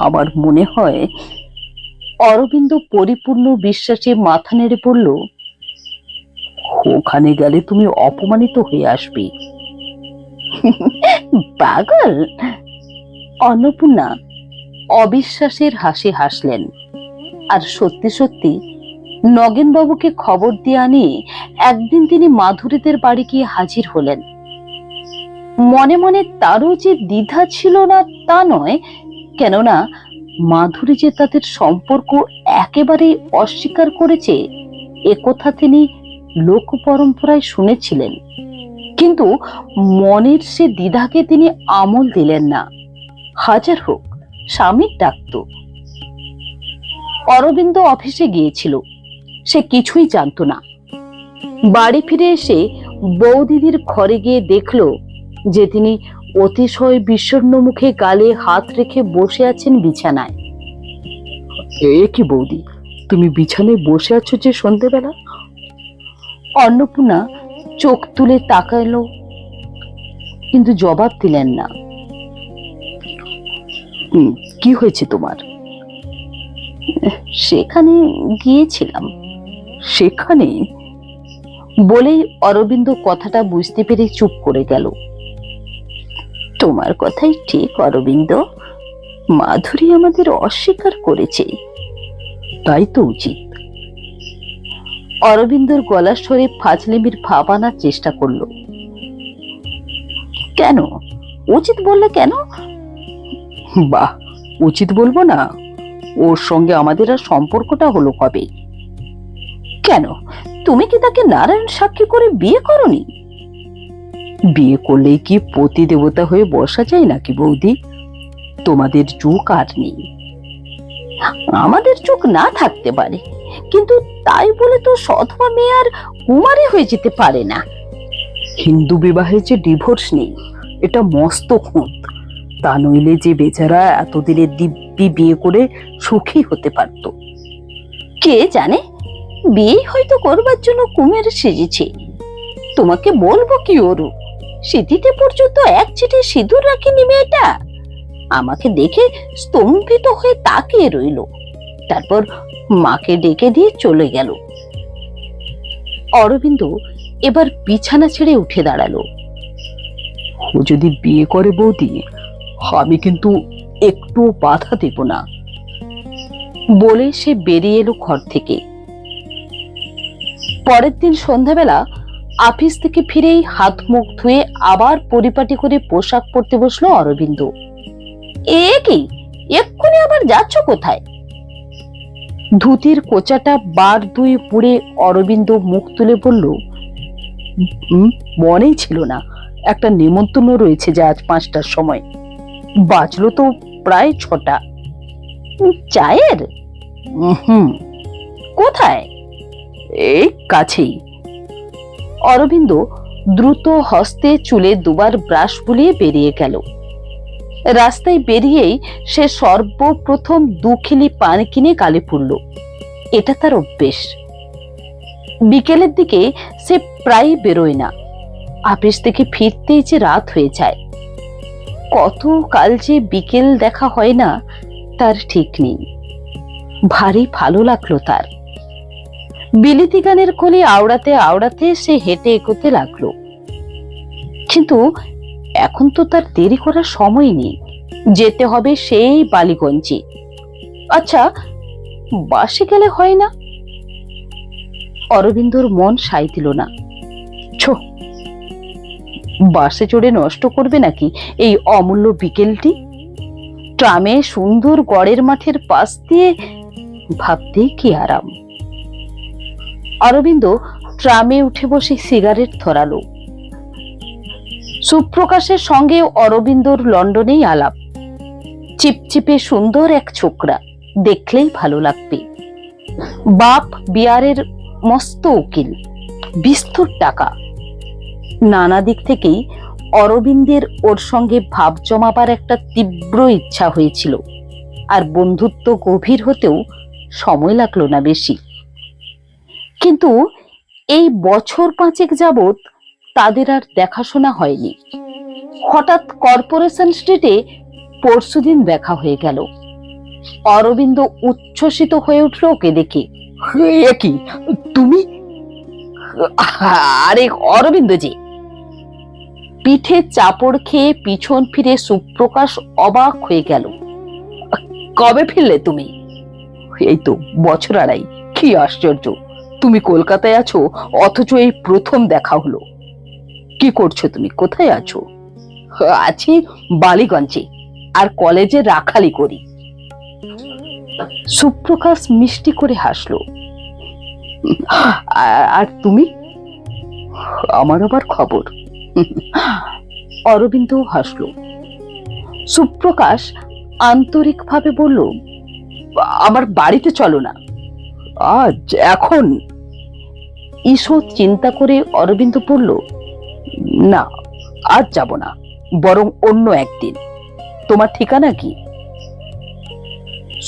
আমার মনে হয়, অরবিন্দ পরিপূর্ণ বিশ্বাসে মাথা নেড়ে বলল, ওখানে গেলে তুমি অপমানিত হয়ে আসবে। পাগল! অন্নপূর্ণা অবিশ্বাসের হাসি হাসলেন। আর সত্যি সত্যি নগেনবাবুকে খবর দিয়ে আনিয়ে একদিন তিনি মাধুরীদের বাড়ি গিয়ে হাজির হলেন। মনে মনে তারও যে দ্বিধা ছিল না তা নয়, কেননা মাধুরী যে তাদের সম্পর্ক একেবারে অস্বীকার করেছে একথা তিনি লোক পরম্পরায় শুনেছিলেন। কিন্তু মনের সে দ্বিধাকে তিনি আমল দিলেন না। হাজার হোক, স্বামীর ডাকত। অরবিন্দ অফিসে গিয়েছিল, সে কিছুই জানত না। বাড়ি ফিরে এসে বৌদিদির ঘরে গিয়ে দেখল যে তিনি অতিশয় বিষণ্ণ মুখে গালে হাত রেখে বসে আছেন বিছানায়। এ কি বৌদি, তুমি বিছানায় বসে আছো যে সন্ধ্যেবেলা? অন্নপূর্ণা চোখ তুলে তাকালো, কিন্তু জবাব দিলেন না। কি হয়েছে তোমার? সেখানে গিয়েছিলাম। সেখানে বলেই অরবিন্দ কথাটা বুঝতে পেরে চুপ করে গেল। তোমার কথাই ঠিক অরবিন্দ, মাধুরী আমাদের অস্বীকার করেছে। তাই তো উচিত। অরবিন্দর গলার স্বরে ফাজলিমির ভাব আনার চেষ্টা করল। কেন উচিত বললে কেন? বাহ, উচিত বলবো না? ওর সঙ্গে আমাদের আর সম্পর্কটা হলো কবে? কেন, তুমি কি তাকে নারায়ণ সাক্ষী করে বিয়ে করনি? বিয়ে করলে কি পতি দেবতা হয়ে বসা যায় নাকি বৌদি? তোমাদের যুগ আর নেই। আমাদের যুগ না থাকতে পারে, কিন্তু তাই বলে তো সধবা মেয়ে আর কুমারী হয়ে যেতে পারে না। হিন্দু বিবাহে যে ডিভোর্স নেই, এটা মস্ত খুঁত। তা নইলে যে বেচারা এতদিনের দিব্যি বিয়ে করে সুখী হতে পারত। কে জানে, বিয়ে হয়তো করবার জন্য কুমের সেজেছে। তোমাকে বলবো কি ওরু, সিঁথিতে পর্যন্ত এক ছিটে সিঁদুর রাখেনি মেয়েটা। আমাকে দেখে স্তম্ভিত হয়ে তাকিয়ে রইল, তারপর মাকে ডেকে দিয়ে চলে গেল। অরবিন্দ এবার বিছানা ছেড়ে উঠে দাঁড়ালো। ও যদি বিয়ে করে বৌদি, আমি কিন্তু একটু বাধা দেব না, বলে সে বেরিয়ে এলো ঘর থেকে। পরের দিন সন্ধ্যাবেলা অফিস থেকে ফিরেই হাত মুখ ধুয়ে আবার পরিপাটি করে পোশাক পরতে বসলো অরবিন্দ। এ কি, এক্ষুনি আবার যাচ্ছ কোথায়? ধুতির কোচাটা বার দুই পুড়ে অরবিন্দ মুখ তুলে বলল, মনেই ছিল না একটা নেমন্তন্ন রয়েছে যে আজ 5টার সময়। বাজলো তো প্রায় 6টা। চায়ের? হুম, কোথায়? এই কাছেই। অরবিন্দ দ্রুত হস্তে চুলে দুবার ব্রাশ বুলিয়ে বেরিয়ে গেল। রাস্তায় বেরিয়েই সে সর্বপ্রথম 2 খিলি পান কিনে গালে পুরল। এটা তার অভ্যেস। বিকেলের দিকে সে প্রায় বেরোয় না, অফিস থেকে ফিরতেই যে রাত হয়ে যায়। কত কাল যে বিকেল দেখা হয় না তার ঠিক নেই। ভারী ভালো লাগলো তার। বিলিতি গানের কলি আওড়াতে আওড়াতে সে হেঁটে এগোতে লাগলো। কিন্তু এখন তো তার দেরি করার সময় নেই, যেতে হবে সেই বালিগঞ্জে। আচ্ছা, বাসে গেলে হয় না? অরবিন্দর মন সায় দিল না। ছো, বাসে চড়ে নষ্ট করবে নাকি এই অমূল্য বিকেলটি? ট্রামে সুন্দর গড়ের মাঠের পাশ দিয়ে ভাবতে কি আরাম। অরবিন্দ ট্রামে উঠে বসে সিগারেট ধরালো। সুপ্রকাশের সঙ্গে অরবিন্দর লন্ডনেই আলাপ। চিপচিপে সুন্দর এক ছোকরা, দেখলেই ভালো লাগবে। বাপ বিয়ারের মস্ত উকিল, বিস্তর টাকা। নানা দিক থেকেই অরবিন্দের ওর সঙ্গে ভাব জমাবার একটা তীব্র ইচ্ছা হয়েছিল, আর বন্ধুত্ব গভীর হতেও সময় লাগলো না বেশি। কিন্তু এই বছর 5 যাবৎ তাদের আর দেখাশোনা হয়নি। হঠাৎ কর্পোরেশন স্ট্রিটে পরশুদিন দেখা হয়ে গেল। অরবিন্দ উচ্ছ্বসিত হয়ে উঠল ওকে দেখে। এ কি, তুমি? আরে অরবিন্দ যে! পিঠে চাপড় খেয়ে পিছন ফিরে সুপ্রকাশ অবাক হয়ে গেল। কবে ফিরলে তুমি? এই তো বছর আড়াই। কি আশ্চর্য, তুমি কলকাতায় আছো অথচ এই প্রথম দেখা হলো। কি করছো তুমি, কোথায় আছো? আছি বালিগঞ্জে, আর কলেজে রাখালি করি। সুপ্রকাশ মিষ্টি করে হাসলো। আর তুমি? আমার আবার খবর। অরবিন্দ হাসলো। সুপ্রকাশ আন্তরিকভাবে বলল, আমার বাড়িতে চলো না। আজ? এখন? ঈষৎ চিন্তা করে অরবিন্দ বলল, না, আজ যাব না, বরং অন্য একদিন। তোমার ঠিকানা কি?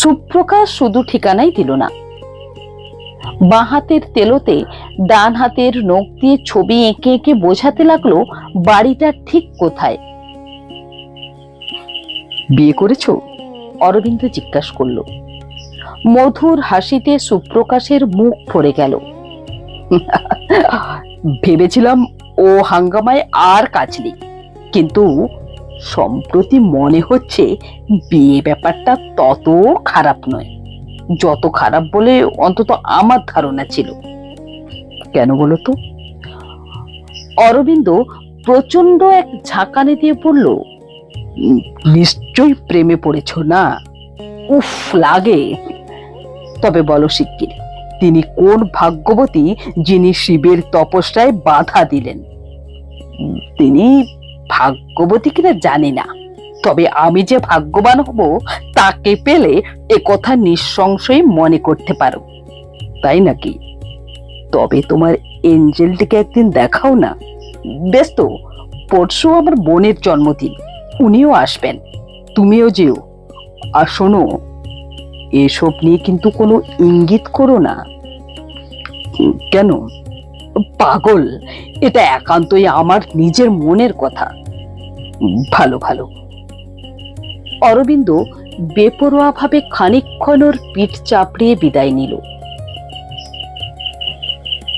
সুপ্রকাশ শুধু ঠিকানাই দিল না, বাঁ হাতের তেলোতে ডান হাতের নখ দিয়ে ছবি এঁকে এঁকে বোঝাতে লাগলো বাড়িটা ঠিক কোথায়। বিয়ে করেছো? অরবিন্দ জিজ্ঞাসা করলো। মধুর হাসিতে সুপ্রকাশের মুখ ভরে গেল। ভেবেছিলাম ও হাঙ্গামায় আর কাজ নেই, কিন্তু সম্প্রতি মনে হচ্ছে বিয়ে ব্যাপারটা তত খারাপ নয় যত খারাপ বলে অন্তত আমার ধারণা ছিল। কেন বলো তো? অরবিন্দ প্রচন্ড এক ঝাঁকানি দিয়ে বলল, নিশ্চয়ই প্রেমে পড়েছ না? উফ, লাগে। তবে বলো শিগগির, তিনি কোন ভাগ্যবতী যিনি শিবের তপস্যায় বাধা দিলেন? তিনি ভাগ্যবতী কিনা জানি না, তবে আমি যে ভাগ্যবান হব তাকে পেলে এ কথা নিঃসংশয়ই মনে করতে পারো। তাই নাকি? তবে তোমার এঞ্জেলটিকে একদিন দেখাও না। বেশ তো, পরশু আমার বোনের জন্মদিন, উনিও আসবেন, তুমিও যেও। আর শোনো, এসব নিয়ে কিন্তু কোনো ইঙ্গিত করো না। কেন? পাগল, এটা একান্তই আমার নিজের মনের কথা। ভালো ভালো। অরবিন্দ বেপরোয়া ভাবে খানিকক্ষণ ওর পিঠ চাপড়িয়ে বিদায় নিল।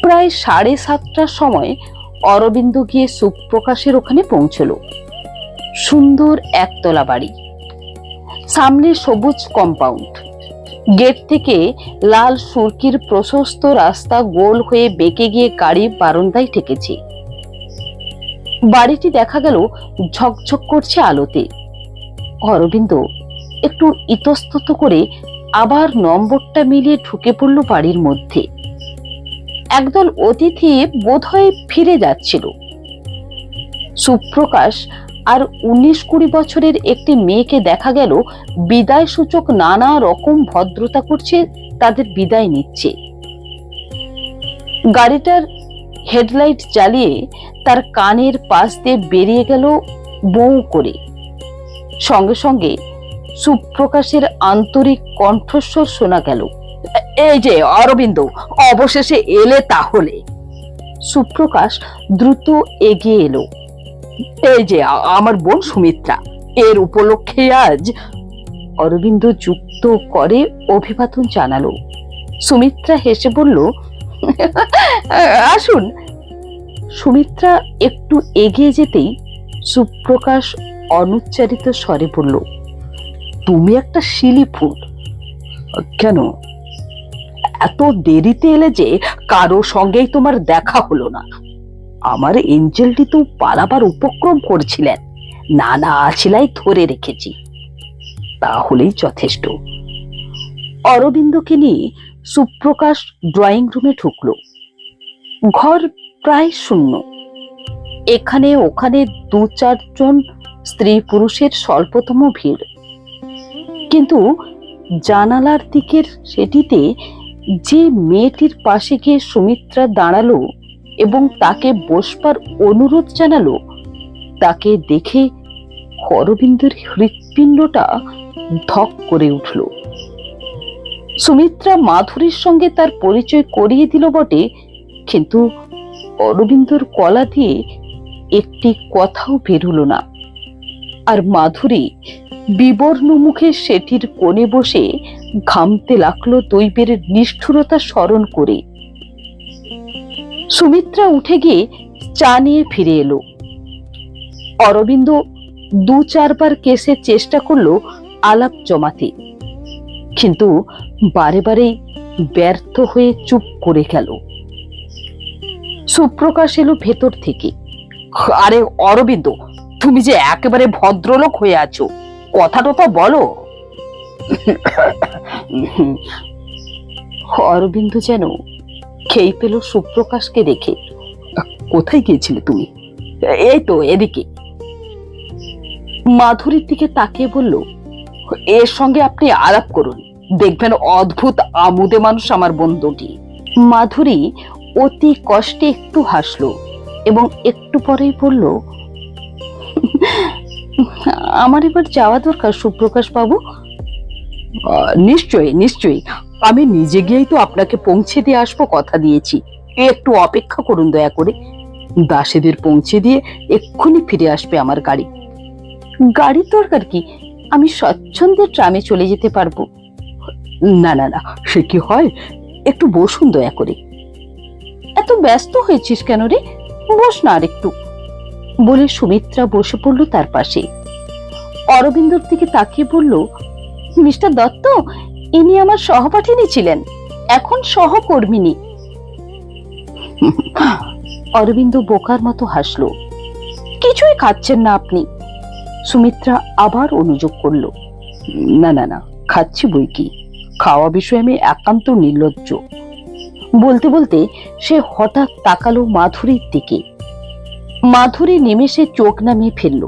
প্রায় 7:30টার সময় অরবিন্দ গিয়ে সুপ্রকাশের ওখানে পৌঁছলো। সুন্দর একতলা বাড়ি, সামনে সবুজ কম্পাউন্ড, গেট থেকে লাল সুরকির প্রশস্ত রাস্তা গোল হয়ে বেঁকে গিয়ে গাড়ি বারান্দায় ঠেকেছে। বাড়িটি দেখা গেল ঝকঝক করছে আলোতে। অরবিন্দ একটু ইতস্তত করে আবার নম্বরটা মিলিয়ে ঢুকে পড়ল বাড়ির মধ্যে। একদল অতিথি বোধহয় ফিরে যাচ্ছিল। সুপ্রকাশ আর 19-20 বছরের একটি মেয়েকে দেখা গেল বিদায় সূচক নানা রকম ভদ্রতা করছে, তাদের বিদায় নিচ্ছে। গাড়িটার হেডলাইট জ্বালিয়ে তার কানের পাশ দিয়ে বেরিয়ে গেল বউ করে। সঙ্গে সঙ্গে সুপ্রকাশের আন্তরিক কণ্ঠস্বর শোনা গেল, এই যে অরবিন্দ, অবশেষে এলে তাহলে। সুপ্রকাশ দ্রুত এগিয়ে এলো। এই যে আমার বোন সুমিত্রা, এর উপলক্ষে আজ। অরবিন্দ যুক্ত করে অভিবাদন জানালো। সুমিত্রা হেসে বলল, আসুন। সুমিত্রা একটু এগিয়ে যেতেই সুপ্রকাশ অনুচ্চারিত স্বরে বলল, তুমি একটা শিলি ফুল। কেন এত দেরিতে এলে যে? কারো সঙ্গেই তোমার দেখা হলো না? আমার এঞ্জেলটি তো পালাবার উপক্রম করছিলেন, নানা আছিলাই ধরে রেখেছি, তাহলেই যথেষ্ট। অরবিন্দকে নিয়ে সুপ্রকাশ ড্রয়িং রুমে ঢুকলো। ঘর প্রায় শূন্য। এখানে ওখানে 2-4 জন স্ত্রী পুরুষের স্বল্পতম ভিড়। কিন্তু জানালার দিকের সেটিতে যে মেয়েটির পাশে গিয়ে সুমিত্রা দাঁড়ালো এবং তাকে বসবার অনুরোধ জানালো, তাকে দেখে অরবিন্দের হৃৎপিণ্ডটা ধক করে উঠল। সুমিত্রা মাধুরীর সঙ্গে তার পরিচয় করিয়ে দিল বটে, কিন্তু অরবিন্দর গলা দিয়ে একটি কথাও বেরুলো না। আর মাধুরী বিবর্ণ মুখে সেটির কোণে বসে ঘামতে লাগলো দৈবের নিষ্ঠুরতা স্মরণ করে। সুমিত্রা উঠে গিয়ে চা নিয়ে ফিরে এলো। অরবিন্দ 2-4 বার কেসে চেষ্টা করলো আলাপ জমাতে, কিন্তু বারে বারে ব্যর্থ হয়ে চুপ করে গেল। সুপ্রকাশ এলো ভেতর থেকে। আরে অরবিন্দ, তুমি যে একেবারে ভদ্রলোক হয়ে আছো, কথাটা তো বলো। অরবিন্দ যেন খেই পেল সুপ্রকাশকে দেখে। কোথায় গিয়েছিলে তুমি? এই তো এদিকে। মাধুরীর দিকে তাকিয়ে বলল, এর সঙ্গে আপনি আলাপ করুন, দেখবেন অদ্ভুত আমোদে মানুষ আমার বন্ধুটি। মাধুরী অতি কষ্টে একটু হাসলো এবং একটু পরেই বলল, আমার এবার যাওয়া দরকার সুপ্রকাশ বাবু। নিশ্চয়ই নিশ্চয়ই, আমি নিজে গিয়েই তো আপনাকে পৌঁছে দিয়ে আসবো, কথা দিয়েছি। একটু অপেক্ষা করুন দয়া করে, দাসীদের পৌঁছে দিয়ে এক্ষুনি ফিরে আসবে আমার গাড়ি। গাড়ির দরকার কি? আমি স্বচ্ছন্দে ট্রামে চলে যেতে পারবো। না না না, সে কি হয়? একটু বসুন দয়া করে। এত ব্যস্ত হয়েছিস কেন রে? বস না আর একটু, বলে সুমিত্রা বসে পড়ল তার পাশে। অরবিন্দর দিকে তাকিয়ে বলল, মিস্টার দত্ত, ইনি আমার সহপাঠিনী ছিলেন, এখন সহকর্মিনী। অরবিন্দ বোকার মতো হাসলো। কিছুই খাচ্ছেন না আপনি? সুমিত্রা আবার অনুযোগ করল। না না না, খাচ্ছি বই কি, খাওয়া বিষয়ে আমি একান্ত নির্লজ্জ। বলতে বলতে সে হঠাৎ তাকালো মাধুরীর দিকে। মাধুরী নিমেষে চোখ নামিয়ে ফেলল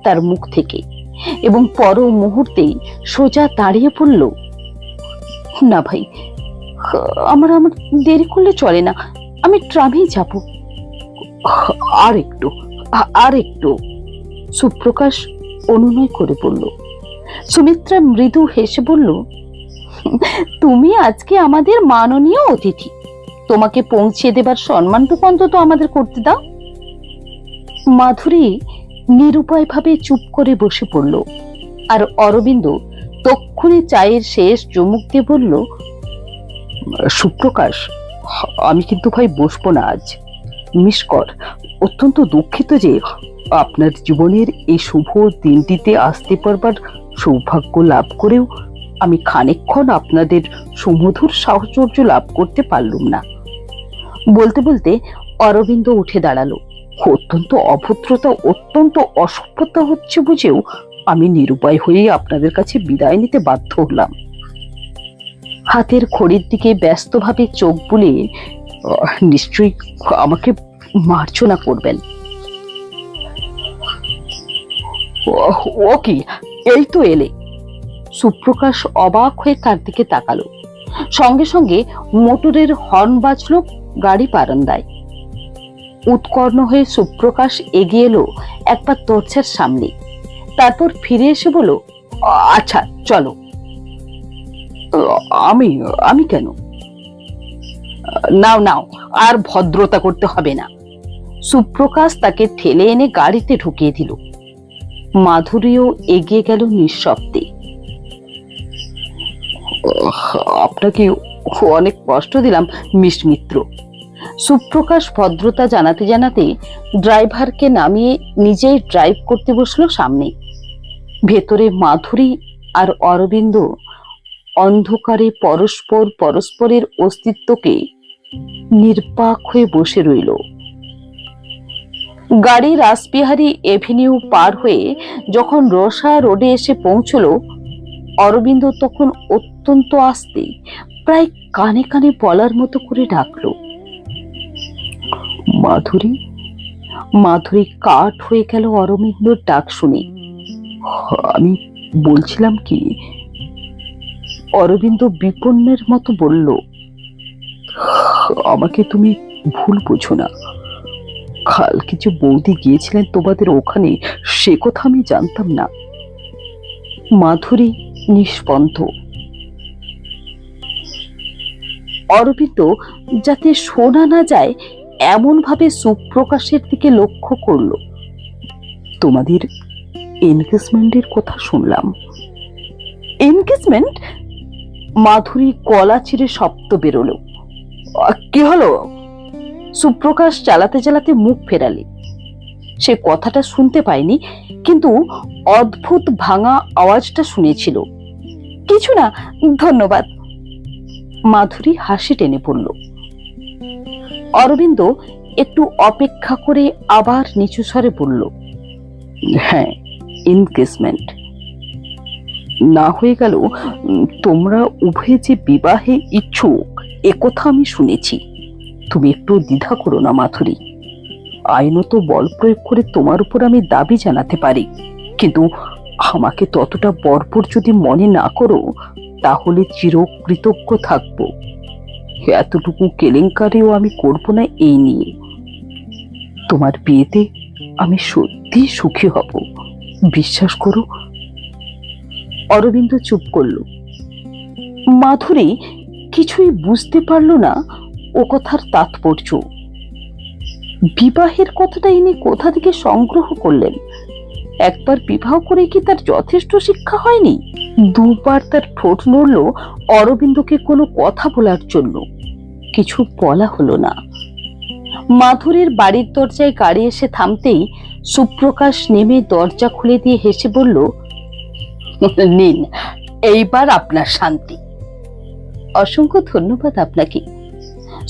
তার মুখ থেকে এবং পর মুহূর্তেই সোজা দাঁড়িয়ে পড়ল। না ভাই, আমার দেরি করলে চলে না, আমি ট্রামেই যাব। আর একটু, আর একটু। সুপ্রকাশ অনুনয় করে বলল। সুমিত্রা মৃদু হেসে বলল, তুমি আজকে আমাদের মাননীয় অতিথি, তোমাকে পৌঁছে দেবার সম্মানটুকু অন্তত আমাদের করতে দাও। মাধুরী নিরুপায় ভাবে চুপ করে বসে পড়ল, আর অরবিন্দ তক্ষুনি চায়ের শেষ চুমুক দিয়ে বলল, সুপ্রকাশ, আমি কিন্তু ভাই বসবো না আজ। মিস কর, অত্যন্ত দুঃখিত যে আপনার জীবনের এই শুভ দিনটিতে আসতে পারবার সৌভাগ্য লাভ করেও আমি খানিকক্ষণ আপনাদের সুমধুর সাহচর্য লাভ করতে পারলুম না। বলতে বলতে অরবিন্দ উঠে দাঁড়ালো। অত্যন্ত অভদ্রতা, অত্যন্ত অসভ্যতা হচ্ছে বুঝেও আমি নিরুপায় হয়ে আপনাদের কাছে বিদায় নিতে বাধ্য হলাম। হাতের ঘড়ির দিকে ব্যস্তভাবে চোখ বুলিয়ে, নিশ্চয়ই আমাকে মার্জনা করবেন। ও কি, এই তো এলে। সুপ্রকাশ অবাক হয়ে তার দিকে তাকালো। সঙ্গে সঙ্গে মোটরের হর্ন বাজলো গাড়ি বারান্দায়। উৎকর্ণ হয়ে সুপ্রকাশ এগিয়ে এলো একবার দরজার সামনে, তারপর ফিরে এসে বলল, আচ্ছা চলো। আমি আমি কেন? নাও নাও, আর ভদ্রতা করতে হবে না। সুপ্রকাশ তাকে ঠেলে এনে গাড়িতে ঢুকিয়ে দিল। মাধুরীও এগিয়ে গেল নিঃশব্দে। আপনাকে অনেক কষ্ট দিলাম মিস মিত্র। সুপ্রকাশ ভদ্রতা জানাতে জানাতে ড্রাইভারকে নামিয়ে নিজেই ড্রাইভ করতে বসলো সামনে। ভেতরে মাধুরী আর অরবিন্দ অন্ধকারে পরস্পরের অস্তিত্বকে নির্বাক হয়ে বসে রইল। গাড়ি রাসবিহারী এভিনিউ পার হয়ে যখন রোসা রোডে এসে পৌঁছলো, অরবিন্দ তখন অত্যন্ত আস্তে, প্রায় কানে কানে বলার মতো করে ডাকলো, মাধুরী। মাধুরী কাঠ হয়ে গেল অরবিন্দর ডাক শুনে। আমি বলছিলাম কি, অরবিন্দ বিপন্নের মতো বলল, আমাকে তুমি ভুল বোঝো না। কালকে যে বৌদি গিয়েছিলেন তোমাদের ওখানে, সে কথা আমি জানতাম না। মাধুরী নিষ্পন্দ। অরবিন্দ যাতে শোনা না যায় এমন ভাবে সুপ্রকাশের দিকে লক্ষ্য করল। তোমাদের এনগেজমেন্টের কথা শুনলাম। এনগেজমেন্ট? মাধুরী গলা চিরে শব্দ বেরোলো। কি হলো? সুপ্রকাশ চালাতে চালাতে মুখ ফেরালে। সে কথাটা শুনতে পায়নি, কিন্তু অদ্ভুত ভাঙা আওয়াজটা শুনেছিল। কিছু না, ধন্যবাদ। মাধুরী হাসি টেনে পড়ল। অরবিন্দ একটু অপেক্ষা করে আবার নিচু স্বরে বলল, হ্যাঁ, এনগেজমেন্ট। না হয়ে গেল, তোমরা উভয়ে যে বিবাহে ইচ্ছুক একথা আমি শুনেছি। তুমি একটু দ্বিধা করো না মাধুরী। আইনত বল প্রয়োগ করে তোমার উপর আমি দাবি জানাতে পারি, কিন্তু আমাকে ততটা বর্বর যদি মনে না করো, তাহলে চিরকৃতজ্ঞ থাকব। এতটুকু কেলেঙ্কারিও আমি করব না এই নিয়ে। তোমার বিয়েতে আমি সত্যি সুখী হব, বিশ্বাস করো। অরবিন্দ চুপ করল। মাধুরী কিছুই বুঝতে পারল না ও কথার তাৎপর্য। বিবাহের কথাটা ইনি কোথা থেকে সংগ্রহ করলেন? একবার বিবাহ করে কি তার যথেষ্ট শিক্ষা হয়নি? দুবার তার ঠোঁট নড়ল অরবিন্দকে কোনো কথা বলার জন্য, কিছু বলা হলো না। মাধুরীর বাড়ির দরজায় গাড়ি এসে থামতেই সুপ্রকাশ নেমে দরজা খুলে দিয়ে হেসে বলল, নিন, এইবার আপনার শান্তি। অসংখ্য ধন্যবাদ আপনাকে।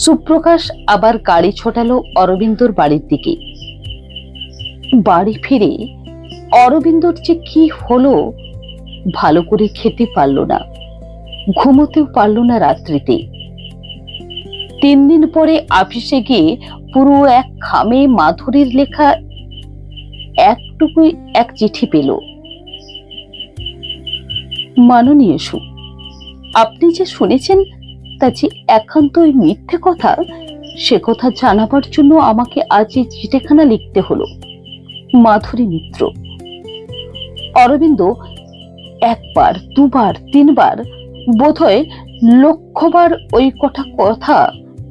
সুপ্রকাশ আবার গাড়ি ছোটালো অরবিন্দর বাড়ির দিকে। বাড়ি ফিরে অরবিন্দর যে কি হলো, ভালো করে খেতে পারল না, ঘুমোতেও পারল না রাত্রিতে। 3 দিন পরে অফিসে গিয়ে পুরো এক খামে মাধুরীর লেখা এক চিঠি পেল। মাননীয় সু, আপনি যে শুনেছেন তা যে একান্তই মিথ্যে কথা, সে কথা জানাবার জন্য আমাকে আজ এই চিঠিখানা লিখতে হলো। মাধুরী মিত্র। অরবিন্দ একবার, দুবার, 3বার, বোধহয় লক্ষবার ওই কথা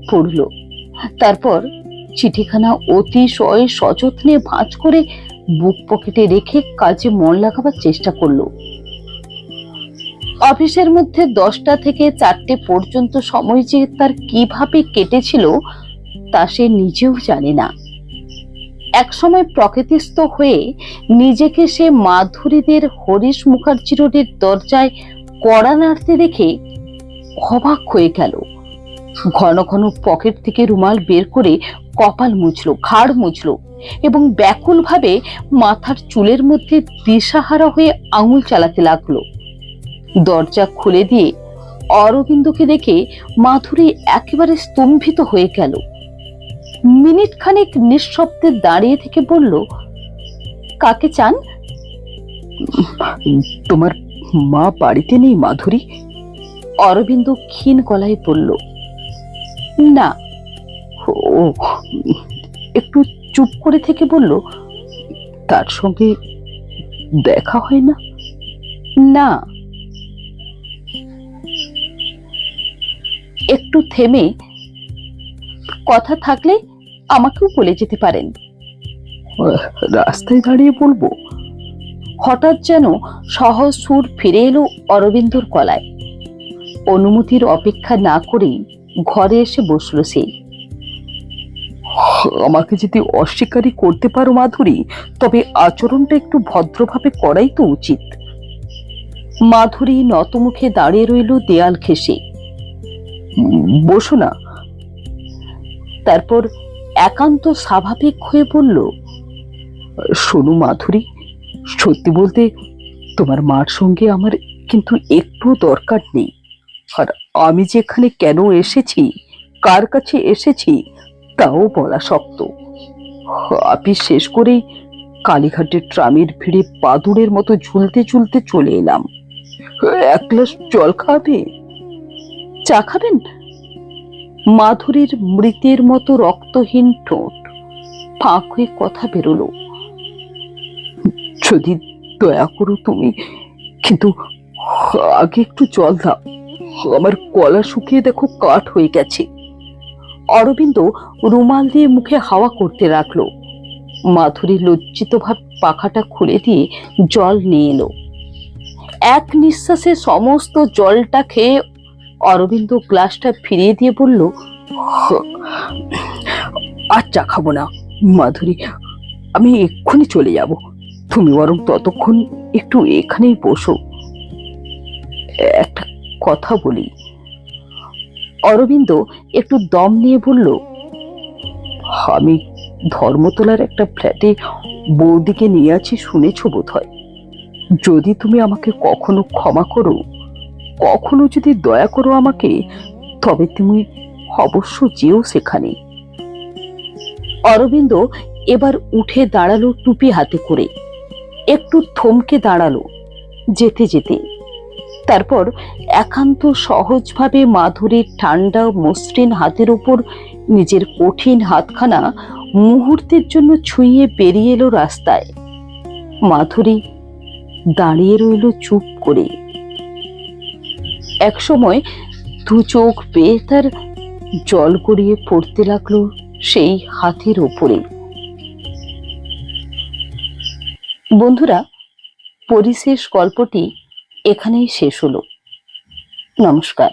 পড়ল। তারপর চিঠিখানা অতিশয় সযত্নে ভাঁজ করে বুক পকেটে রেখে কাজে মন লাগাবার চেষ্টা করলো। অফিসের মধ্যে 10টা থেকে 4টে পর্যন্ত সময় যে তার কিভাবে কেটেছিল তা সে নিজেও জানে না। একসময় প্রকৃতিস্থ হয়ে নিজেকে সে মাধুরীদের হরিশ মুখার্জি রোডের দরজায় কড়া নাড়তে দেখে অবাক হয়ে গেল। ঘন ঘন পকেট থেকে রুমাল বের করে কপাল মুছলো, ঘাড় মুছলো এবং ব্যাকুল ভাবে মাথার চুলের মধ্যে দিশাহারা হয়ে আঙুল চালাতে লাগলো। দরজা খুলে দিয়ে অরবিন্দকে দেখে মাধুরী একেবারে স্তম্ভিত হয়ে গেল। মিনিট খানেক নিঃশব্দে দাঁড়িয়ে থেকে বলল, কাকে চান? তোমার মা বাড়িতে নেই মাধুরী? অরবিন্দ ক্ষীণ গলায় বলল, না। ও একটু চুপ করে থেকে বলল, তার সঙ্গে দেখা হয় না? না। একটু থেমে, কথা থাকলে আমাকেও বলে যেতে পারেন। রাস্তায় দাঁড়িয়ে বলবো? হঠাৎ যেন সহজ সুর ফিরে এলো অরবিন্দর গলায়। অনুমতির অপেক্ষা না করেই ঘরে এসে বসলো সে। আমাকে যদি অস্বীকারই করতে পারো মাধুরী, তবে আচরণটা একটু ভদ্রভাবে করাই তো উচিত। মাধুরী নতমুখে দাঁড়িয়ে রইল দেয়াল ঘেঁষে। বসো না। তারপর একান্ত স্বাভাবিক হয়ে বলল, শোনো মাধুরী, সত্যি বলতে তোমার মার সঙ্গে আমার কিন্তু একটু দরকার নেই। আর আমি যেখানে কেন এসেছি, কার কাছে এসেছি, তাও বলা শক্ত। অফিস শেষ করেই কালীঘাটের ট্রামের ভিড়ে বাদুড়ের মতো ঝুলতে ঝুলতে চলে এলাম। এক গ্লাস জল খাবে? চা খাবেন? মাধুরীর মৃতের মতো রক্তহীন ঠোঁট ফাঁক হয়ে কথা বেরোলো, যদি দয়া করো তুমি, কিন্তু আগে একটু জল দাও। আমার গলা শুকিয়ে দেখো কাঠ হয়ে গেছে। অরবিন্দ রুমাল দিয়ে মুখে হাওয়া করতে রাখলো। মাধুরী লজ্জিত ভাবে পাখাটা খুলে দিয়ে জল নিয়ে এলো। এক নিঃশ্বাসে সমস্ত জলটা খেয়ে অরবিন্দ গ্লাসটা ফিরিয়ে দিয়ে বলল, আর চা খাবো না মাধুরী, আমি এক্ষুনি চলে যাব। তুমি বরং ততক্ষণ একটু এখানেই বসো, একটা কথা বলি। অরবিন্দ একটু দম নিয়ে বলল, আমি ধর্মতলার একটা ফ্ল্যাটে বৌদিকে নিয়ে আছি, শুনেছো বোধহয়। যদি তুমি আমাকে কখনো ক্ষমা করো, কখনো যদি দয়া করো আমাকে, তবে তুমি অবশ্য যেও সেখানে। অরবিন্দ এবার উঠে দাঁড়ালো টুপি হাতে করে। একটু থমকে দাঁড়ালো যেতে যেতে। তারপর একান্ত সহজভাবে মাধুরীর ঠান্ডা মসৃণ হাতের উপর নিজের কঠিন হাতখানা মুহূর্তের জন্য ছুঁয়ে বেরিয়ে এলো রাস্তায়। মাধুরী দাঁড়িয়ে রইল চুপ করে। একসময় দু চোখ বেয়ে তার জল গড়িয়ে পড়তে লাগলো সেই হাতের ওপরে। বন্ধুরা, পরিশেষ গল্পটি এখানেই শেষ হলো। নমস্কার।